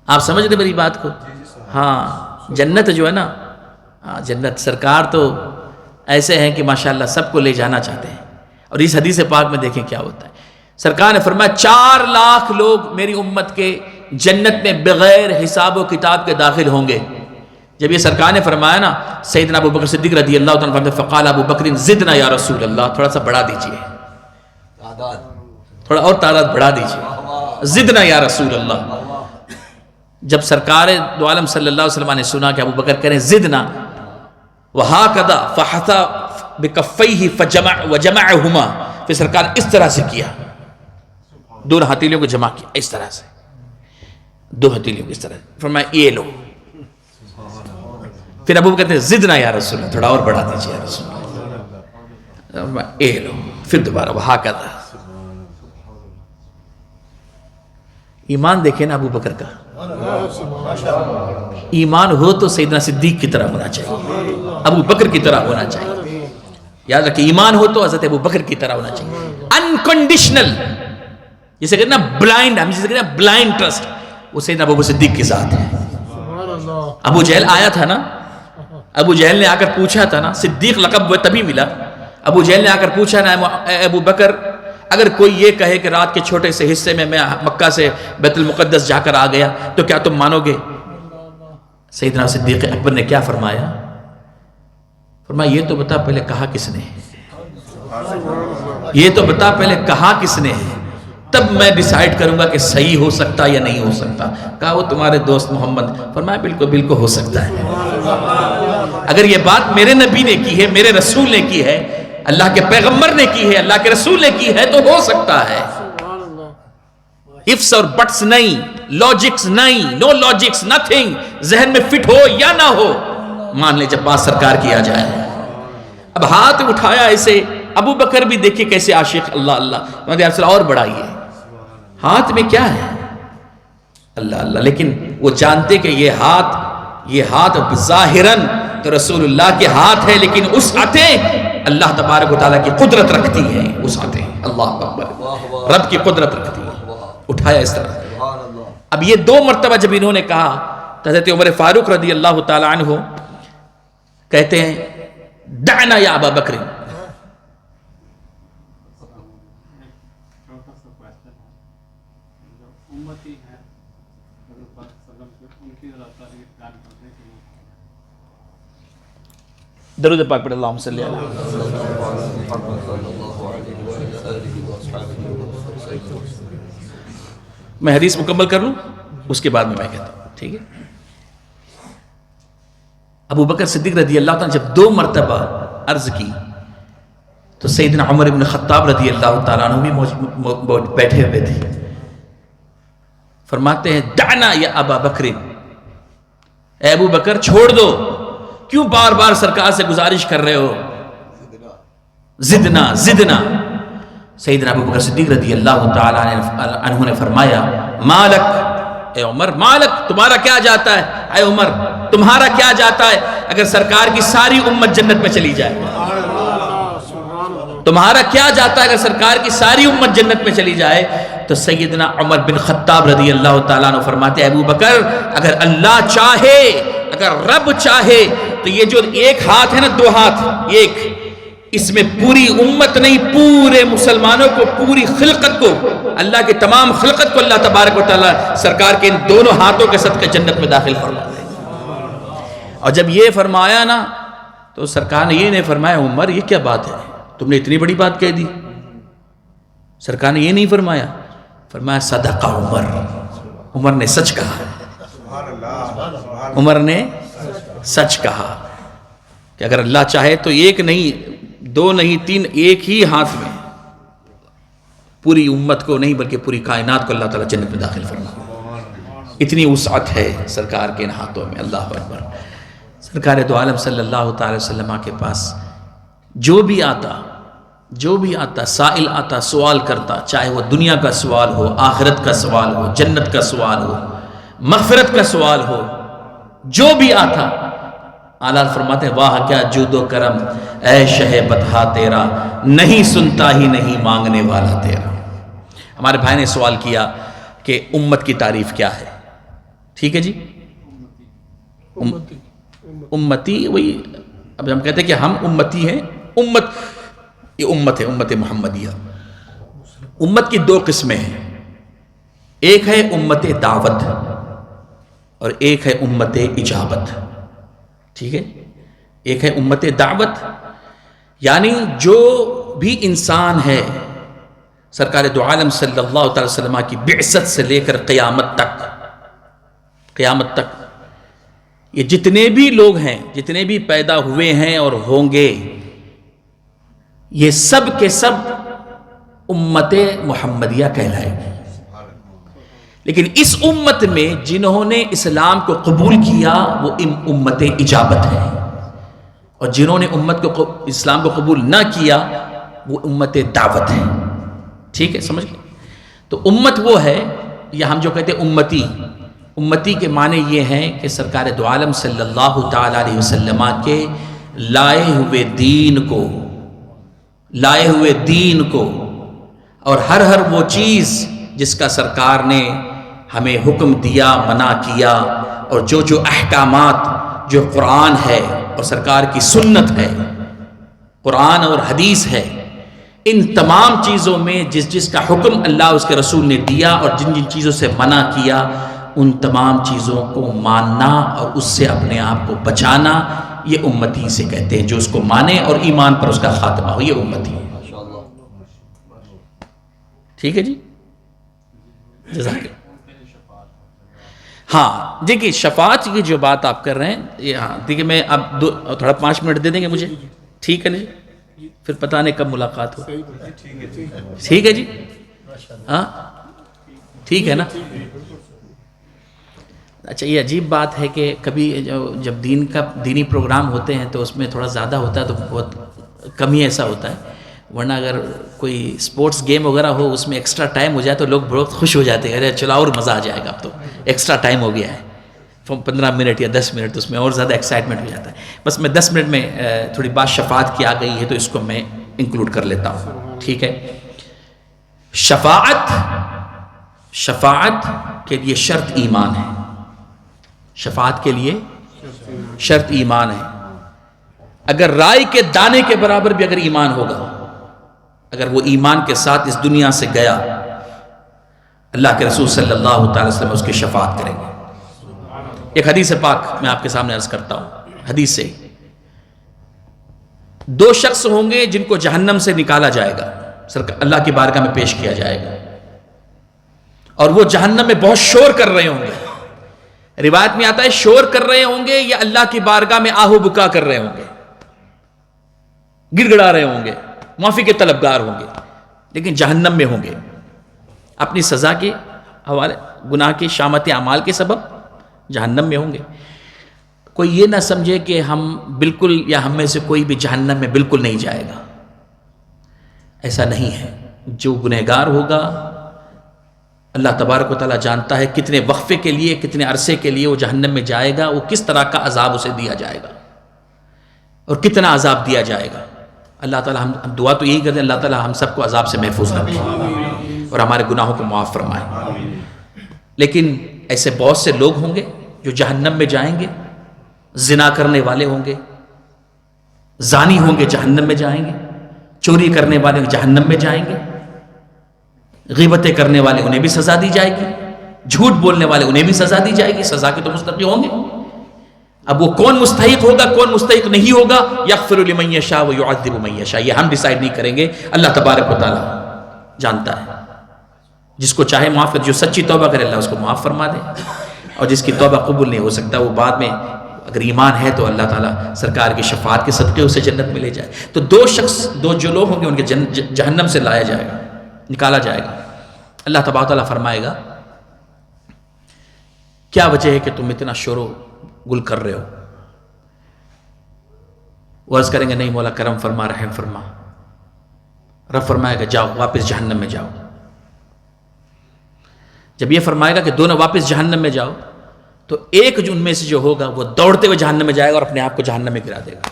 آپ سمجھ رہے میری بات کو؟ ہاں، جنت جو ہے نا، جنت سرکار تو ایسے ہیں کہ ماشاءاللہ سب کو لے جانا چاہتے ہیں، اور اس حدیث پاک میں دیکھیں کیا ہوتا ہے، سرکار نے فرمایا 4 لاکھ لوگ میری امت کے جنت میں بغیر حساب و کتاب کے داخل ہوں گے۔ جب یہ سرکار نے فرمایا نا، سیدنا ابو بکر صدیق رضی اللہ تعالیٰ عنہ فقال ابو بکر زدنا یا رسول اللہ، تھوڑا سا بڑھا دیجئے، تھوڑا اور تعداد بڑھا دیجئے، زدنا یا رسول اللہ۔ جب سرکار دو عالم صلی اللہ علیہ وسلم نے سنا کہ ابو بکر کہہ رہے ہیں زدنا، وَهَكَذَا فَحَثَى بِكَفَّيْهِ وَجَمَعَهُمَا، پھر سرکار اس طرح سے کیا، 2 ہتھیلیوں کو جمع کیا، اس طرح سے 2 ہتھیلیوں کو اس طرح سے، فرمایا یہ لو، پھر ابو کہتے ہیں زدنا یا رسول اللہ، تھوڑا اور بڑھا دیجیے یا رسول اللہ، اے لو، پھر دوبارہ وہاں کا تھا. ایمان دیکھیں نا ابو بکر کا, ایمان ہو تو سیدنا صدیق کی طرح ہونا چاہیے, ابو بکر کی طرح ہونا چاہیے. یاد رکھیں ایمان ہو تو حضرت ابو بکر کی طرح ہونا چاہیے, انکنڈیشنل. جسے کہتے ہیں نا بلائنڈ, ہم جسے کہتے ہیں بلائنڈ ٹرسٹ, وہ سیدنا ابو بکر صدیق کے ساتھ ہے. ابو جہل آیا تھا نا, ابو جہل نے آ کر پوچھا تھا نا, صدیق لقب وہ تبھی ملا. ابو جہل نے آ کر پوچھا نا, اے ابو بکر اگر کوئی یہ کہے کہ رات کے چھوٹے سے حصے میں مکہ سے بیت المقدس جا کر آ گیا تو کیا تم مانو گے؟ سیدنا صدیق اکبر نے کیا فرمایا؟ فرمایا یہ تو بتا پہلے کہا کس نے, یہ تو بتا پہلے کہا کس نے, تب میں ڈیسائیڈ کروں گا کہ صحیح ہو سکتا یا نہیں ہو سکتا. کہا وہ تمہارے دوست محمد. فرمایا بالکل بالکل ہو سکتا ہے. اگر یہ بات میرے نبی نے کی ہے, میرے رسول نے کی ہے, اللہ کے پیغمبر نے کی ہے, اللہ کے رسول نے کی ہے, تو ہو سکتا ہے. ifs اور buts نہیں, لاجکس نہیں, نو لاجکس, نتھنگ. ذہن میں فٹ ہو یا نہ ہو, مان لیں جب بات سرکار کیا جائے. اب ہاتھ اٹھایا ایسے, ابو بکر بھی دیکھیں کیسے عاشق, اللہ اللہ, اور بڑھائیے. ہاتھ میں کیا ہے؟ اللہ اللہ. لیکن وہ جانتے کہ یہ ہاتھ ظاہراً تو رسول اللہ کے ہاتھ ہے, لیکن اس عطے اللہ تبارک و تعالیٰ کی قدرت رکھتی ہے. اس عطے اللہ اکبر, رب کی قدرت رکھتی ہے. اٹھایا اس طرح. اب یہ 2 مرتبہ جب انہوں نے کہا, حضرت عمر فاروق رضی اللہ تعالیٰ عنہ کہتے ہیں دعنا یا ابا بکر. درود پاک پڑھ, اللہم صلی اللہ علیہ وسلم. میں حدیث مکمل کر لوں, اس کے بعد میں کہتا ہوں, ٹھیک ہے. ابو بکر صدیق رضی اللہ تعالیٰ جب 2 مرتبہ عرض کی تو سیدنا عمر بن خطاب رضی اللہ تعالیٰ عنہ بھی بیٹھے ہوئے تھے. فرماتے ہیں دعنا یا ابا بکر, اے ابو بکر چھوڑ دو, کیوں بار بار سرکار سے گزارش کر رہے ہو؟ زدنا. سیدنا ابو بکر صدیق رضی اللہ تعالیٰ عنہ نے فرمایا مالک, اے عمر مالک, تمہارا کیا جاتا ہے؟ اے عمر تمہارا کیا جاتا ہے اگر سرکار کی ساری امت جنت میں چلی جائے؟ تمہارا کیا جاتا ہے اگر سرکار کی ساری امت جنت میں چلی جائے؟ تو سیدنا عمر بن خطاب رضی اللہ تعالیٰ عنہ فرماتے ہیں ابو بکر اگر اللہ چاہے, اگر رب چاہے تو یہ جو ایک ہاتھ ہے نا, 2 ہاتھ, ایک, اس میں پوری امت نہیں, پورے مسلمانوں کو, پوری خلقت کو, اللہ کی تمام خلقت کو اللہ تبارک و تعالیٰ سرکار کے ان دونوں ہاتھوں کے صدقے جنت میں داخل فرما دے. اور جب یہ فرمایا نا تو سرکار نے یہ نہیں فرمایا عمر یہ کیا بات ہے, تم نے اتنی بڑی بات کہہ دی. سرکار نے یہ نہیں فرمایا, فرمایا صدقہ عمر, عمر نے سچ کہا, عمر نے سچ کہا کہ اگر اللہ چاہے تو 1 نہیں 2 نہیں 3, ایک ہی ہاتھ میں پوری امت کو نہیں بلکہ پوری کائنات کو اللہ تعالیٰ جنت میں داخل فرما. اتنی وسعت ہے سرکار کے ان ہاتھوں میں. اللہ اکبر. سرکار دو عالم صلی اللہ تعالی وسلم کے پاس جو بھی آتا سائل آتا, سوال کرتا, چاہے وہ دنیا کا سوال ہو, آخرت کا سوال ہو, جنت کا سوال ہو, مغفرت کا سوال ہو, جو بھی آتا, آلہ فرماتے ہیں واہ کیا جود و کرم اے شہ بطحا تیرا, نہیں سنتا ہی نہیں مانگنے والا تیرا. ہمارے بھائی نے سوال کیا کہ امت کی تعریف کیا ہے. ٹھیک ہے جی, امتی وہی, اب ہم کہتے ہیں کہ ہم امتی ہیں. یہ امت ہے, امت محمدیہ. امت کی 2 قسمیں ہیں, ایک ہے امت دعوت اور ایک ہے امت اجابت. ٹھیک ہے, ایک ہے امت دعوت, یعنی جو بھی انسان ہے سرکار دو عالم صلی اللہ تعالی وسلم کی بعثت سے لے کر قیامت تک یہ جتنے بھی لوگ ہیں, جتنے بھی پیدا ہوئے ہیں اور ہوں گے, یہ سب کے سب امت محمدیہ کہلائے گی. لیکن اس امت میں جنہوں نے اسلام کو قبول کیا وہ امت اجابت ہے, اور جنہوں نے اسلام کو قبول نہ کیا وہ امت دعوت ہے. ٹھیک ہے, سمجھ گئے؟ تو امت وہ ہے, یا ہم جو کہتے ہیں امتی, امتی کے معنی یہ ہیں کہ سرکار دو عالم صلی اللہ تعالیٰ علیہ وسلم کے لائے ہوئے دین کو اور ہر وہ چیز جس کا سرکار نے ہمیں حکم دیا, منع کیا, اور جو احکامات جو قرآن ہے اور سرکار کی سنت ہے, قرآن اور حدیث ہے, ان تمام چیزوں میں جس کا حکم اللہ اس کے رسول نے دیا اور جن چیزوں سے منع کیا, ان تمام چیزوں کو ماننا اور اس سے اپنے آپ کو بچانا, یہ امتی سے کہتے ہیں. جو اس کو مانے اور ایمان پر اس کا خاتمہ ہو, یہ امتی ہے. ٹھیک ہے جی, جزاک اللہ. ہاں دیکھیے, شفاعت کی جو بات آپ کر رہے ہیں, ہاں دیکھیے, میں اب تھوڑا 5 منٹ دے دیں گے مجھے, ٹھیک ہے نا جی؟ پھر پتہ نہیں کب ملاقات ہو. ٹھیک ہے جی, ہاں ٹھیک ہے نا. اچھا, یہ عجیب بات ہے کہ کبھی جب دینی پروگرام ہوتے ہیں تو اس میں تھوڑا زیادہ ہوتا ہے تو بہت کم ہی ایسا ہوتا ہے, ورنہ اگر کوئی سپورٹس گیم وغیرہ ہو اس میں ایکسٹرا ٹائم ہو جائے تو لوگ بہت خوش ہو جاتے ہیں, ارے چلو اور مزہ آ جائے گا, اب تو ایکسٹرا ٹائم ہو گیا ہے 15 منٹ یا 10 منٹ, تو اس میں اور زیادہ ایکسائٹمنٹ ہو جاتا ہے. بس میں 10 منٹ میں تھوڑی بات شفاعت کی آ گئی ہے تو اس کو میں انکلوڈ کر لیتا ہوں. ٹھیک ہے, شفاعت کے لیے شرط ایمان ہے. شفاعت کے لیے شرط ایمان ہے. اگر رائی کے دانے کے برابر بھی اگر ایمان ہوگا, اگر وہ ایمان کے ساتھ اس دنیا سے گیا, اللہ کے رسول صلی اللہ تعالی وسلم اس کی شفاعت کریں گے. ایک حدیث پاک میں آپ کے سامنے عرض کرتا ہوں. حدیث سے 2 شخص ہوں گے جن کو جہنم سے نکالا جائے گا, اللہ کی بارگاہ میں پیش کیا جائے گا, اور وہ جہنم میں بہت شور کر رہے ہوں گے. روایت میں آتا ہے شور کر رہے ہوں گے یا اللہ کی بارگاہ میں آہو بکا کر رہے ہوں گے, گڑ گڑا رہے ہوں گے, معافی کے طلبگار ہوں گے, لیکن جہنم میں ہوں گے اپنی سزا کے حوالے, گناہ کی شامت اعمال کے سبب جہنم میں ہوں گے. کوئی یہ نہ سمجھے کہ ہم بالکل, یا ہم میں سے کوئی بھی جہنم میں بالکل نہیں جائے گا, ایسا نہیں ہے. جو گنہگار ہوگا اللہ تبارک و تعالیٰ جانتا ہے کتنے وقفے کے لیے, کتنے عرصے کے لیے وہ جہنم میں جائے گا, وہ کس طرح کا عذاب اسے دیا جائے گا اور کتنا عذاب دیا جائے گا. اللہ تعالیٰ, ہم دعا تو یہی کرتے ہیں, اللہ تعالیٰ ہم سب کو عذاب سے محفوظ رکھے اور ہمارے گناہوں کو معاف فرمائے. لیکن ایسے بہت سے لوگ ہوں گے جو جہنم میں جائیں گے. زنا کرنے والے ہوں گے, زانی ہوں گے, جہنم میں جائیں گے. چوری کرنے والے جہنم میں جائیں گے. غیبتیں کرنے والے انہیں بھی سزا دی جائے گی. جھوٹ بولنے والے انہیں بھی سزا دی جائے گی. سزا کے تو مستحق ہوں گے. اب وہ کون مستحق ہوگا, کون مستحق نہیں ہوگا, یغفر لمن یشاء و یعذب من یشاء, یہ ہم ڈیسائیڈ نہیں کریں گے, اللہ تبارک و تعالیٰ جانتا ہے. جس کو چاہے معاف کر, جو سچی توبہ کرے اللہ اس کو معاف فرما دے, اور جس کی توبہ قبول نہیں ہو سکتا وہ بعد میں اگر ایمان ہے تو اللہ تعالیٰ سرکار کی شفاعت کے صدقے اسے جنت میں لے جائے. تو 2 جو لوگ ہوں گے ان کے جہنم سے لایا جائے گا, نکالا جائے گا. اللہ تبارک و تعالیٰ فرمائے گا کیا وجہ ہے کہ تم اتنا شور و گل کر رہے ہو. وہ عرض کریں گے نہیں مولا کرم فرما, رحم فرما. رب فرمائے گا جاؤ واپس جہنم میں جاؤ. جب یہ فرمائے گا کہ دونوں واپس جہنم میں جاؤ, تو ایک جو ان میں سے جو ہوگا وہ دوڑتے ہوئے جہنم میں جائے گا اور اپنے آپ کو جہنم میں گرا دے گا.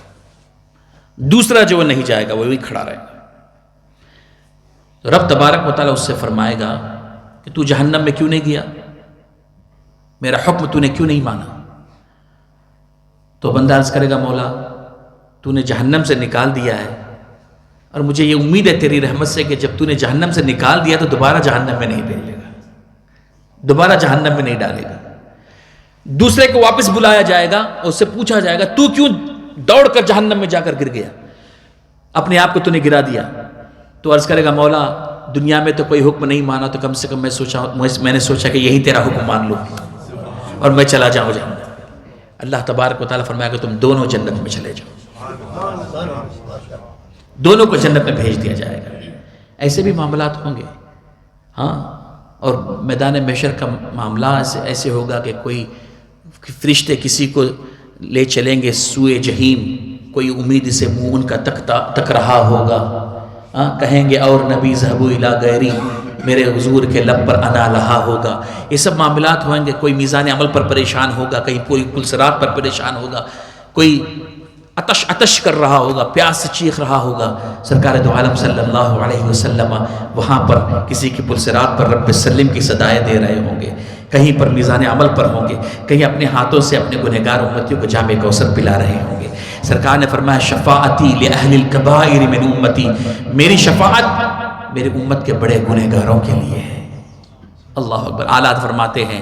دوسرا جو وہ نہیں جائے گا وہ وہی کھڑا رہے گا. تو رب تبارک و تعالیٰ اس سے فرمائے گا کہ تو جہنم میں کیوں نہیں گیا, میرا حکم تو نے کیوں نہیں مانا. تو بندہ عرض کرے گا مولا تو نے جہنم سے نکال دیا ہے, اور مجھے یہ امید ہے تیری رحمت سے کہ جب تو نے جہنم سے نکال دیا تو دوبارہ جہنم میں نہیں بھیجے گا, دوبارہ جہنم میں نہیں ڈالے گا. دوسرے کو واپس بلایا جائے گا اور اس سے پوچھا جائے گا تو کیوں دوڑ کر جہنم میں جا کر گر گیا, اپنے آپ کو تو نے گرا دیا. تو عرض کرے گا مولا دنیا میں تو کوئی حکم نہیں مانا, تو کم سے کم میں نے سوچا کہ یہی تیرا حکم مان لوں اور میں چلا جاؤں جہنم. اللہ تبارک و تعالیٰ فرمایا کہ تم دونوں جنت میں چلے جاؤ, دونوں کو جنت میں بھیج دیا جائے گا. ایسے بھی معاملات ہوں گے. ہاں, اور میدان محشر کا معاملہ ایسے ہوگا کہ کوئی فرشتے کسی کو لے چلیں گے سوئے جہیم, کوئی امید سے منہ ان کا تک رہا ہوگا, کہیں گے اور نبی ذهبوا الی غیری، میرے حضور کے لب پر انا لہا ہوگا. یہ سب معاملات ہوئیں گے. کوئی میزان عمل پر پریشان ہوگا، کہیں پوری پل صراط پر پریشان ہوگا، کوئی عطش کر رہا ہوگا، پیاس سے چیخ رہا ہوگا. سرکار دو عالم صلی اللہ علیہ وسلم وہاں پر کسی کی پل صراط پر رب سلم کی صدائیں دے رہے ہوں گے، کہیں پر میزان عمل پر ہوں گے، کہیں اپنے ہاتھوں سے اپنے گنہگار امتیوں کو جام کوثر پلا رہے ہوں گے. سرکار نے فرمایا شفاعتی لأہل الکبائر من امتی، میری شفاعت میری امت کے بڑے گنہگاروں کے لیے ہے. اللہ اکبر. اعلیٰ فرماتے ہیں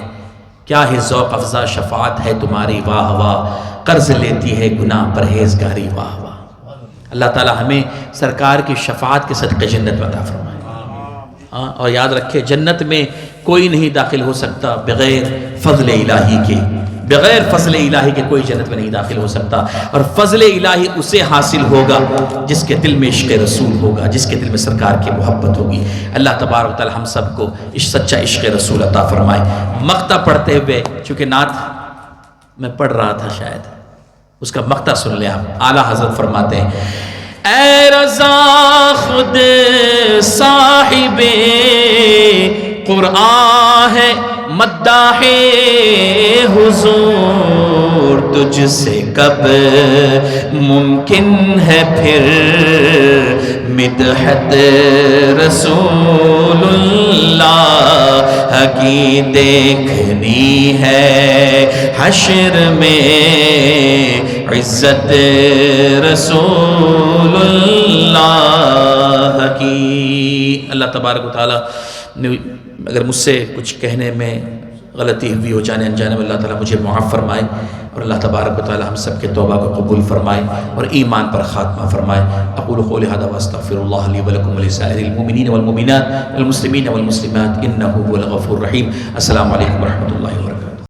کیا ہے ذوق افزا شفاعت ہے تمہاری، واہ واہ قرض لیتی ہے گناہ پرہیزگاری، واہ واہ. اللہ تعالی ہمیں سرکار کی شفاعت کے صدقے جنت عطا فرمائے. اور یاد رکھے جنت میں کوئی نہیں داخل ہو سکتا بغیر فضل الہی کے، بغیر فضل الہی کے کوئی جنت میں نہیں داخل ہو سکتا. اور فضل الہی اسے حاصل ہوگا جس کے دل میں عشق رسول ہوگا، جس کے دل میں سرکار کی محبت ہوگی. اللہ تبارک و تعالی ہم سب کو سچا عشق رسول عطا فرمائے. مقطع پڑھتے ہوئے، چونکہ نعت میں پڑھ رہا تھا شاید اس کا مقطع سن لیں آپ. اعلیٰ حضرت فرماتے ہیں اے رضا خود صاحب قرآن ہے مداح حضور، تجھ سے کب ممکن ہے پھر مدحت رسول اللہ کی دیکھنی ہے حشر میں عزت رسول اللہ کی. اللہ تبارک و تعالیٰ نے اگر مجھ سے کچھ کہنے میں غلطی ہوئی ہو جانے انجانے میں، اللہ تعالیٰ مجھے معاف فرمائے، اور اللہ تبارک و تعالیٰ ہم سب کے توبہ کو قبول فرمائے اور ایمان پر خاتمہ فرمائے. اقول قولی ھذا واستغفر اللہ لی ولکم ولسائر المؤمنین والمؤمنات والمسلمین والمسلمات انہ هو الغفور الرحیم. السلام علیکم ورحمۃ اللہ وبرکاتہ.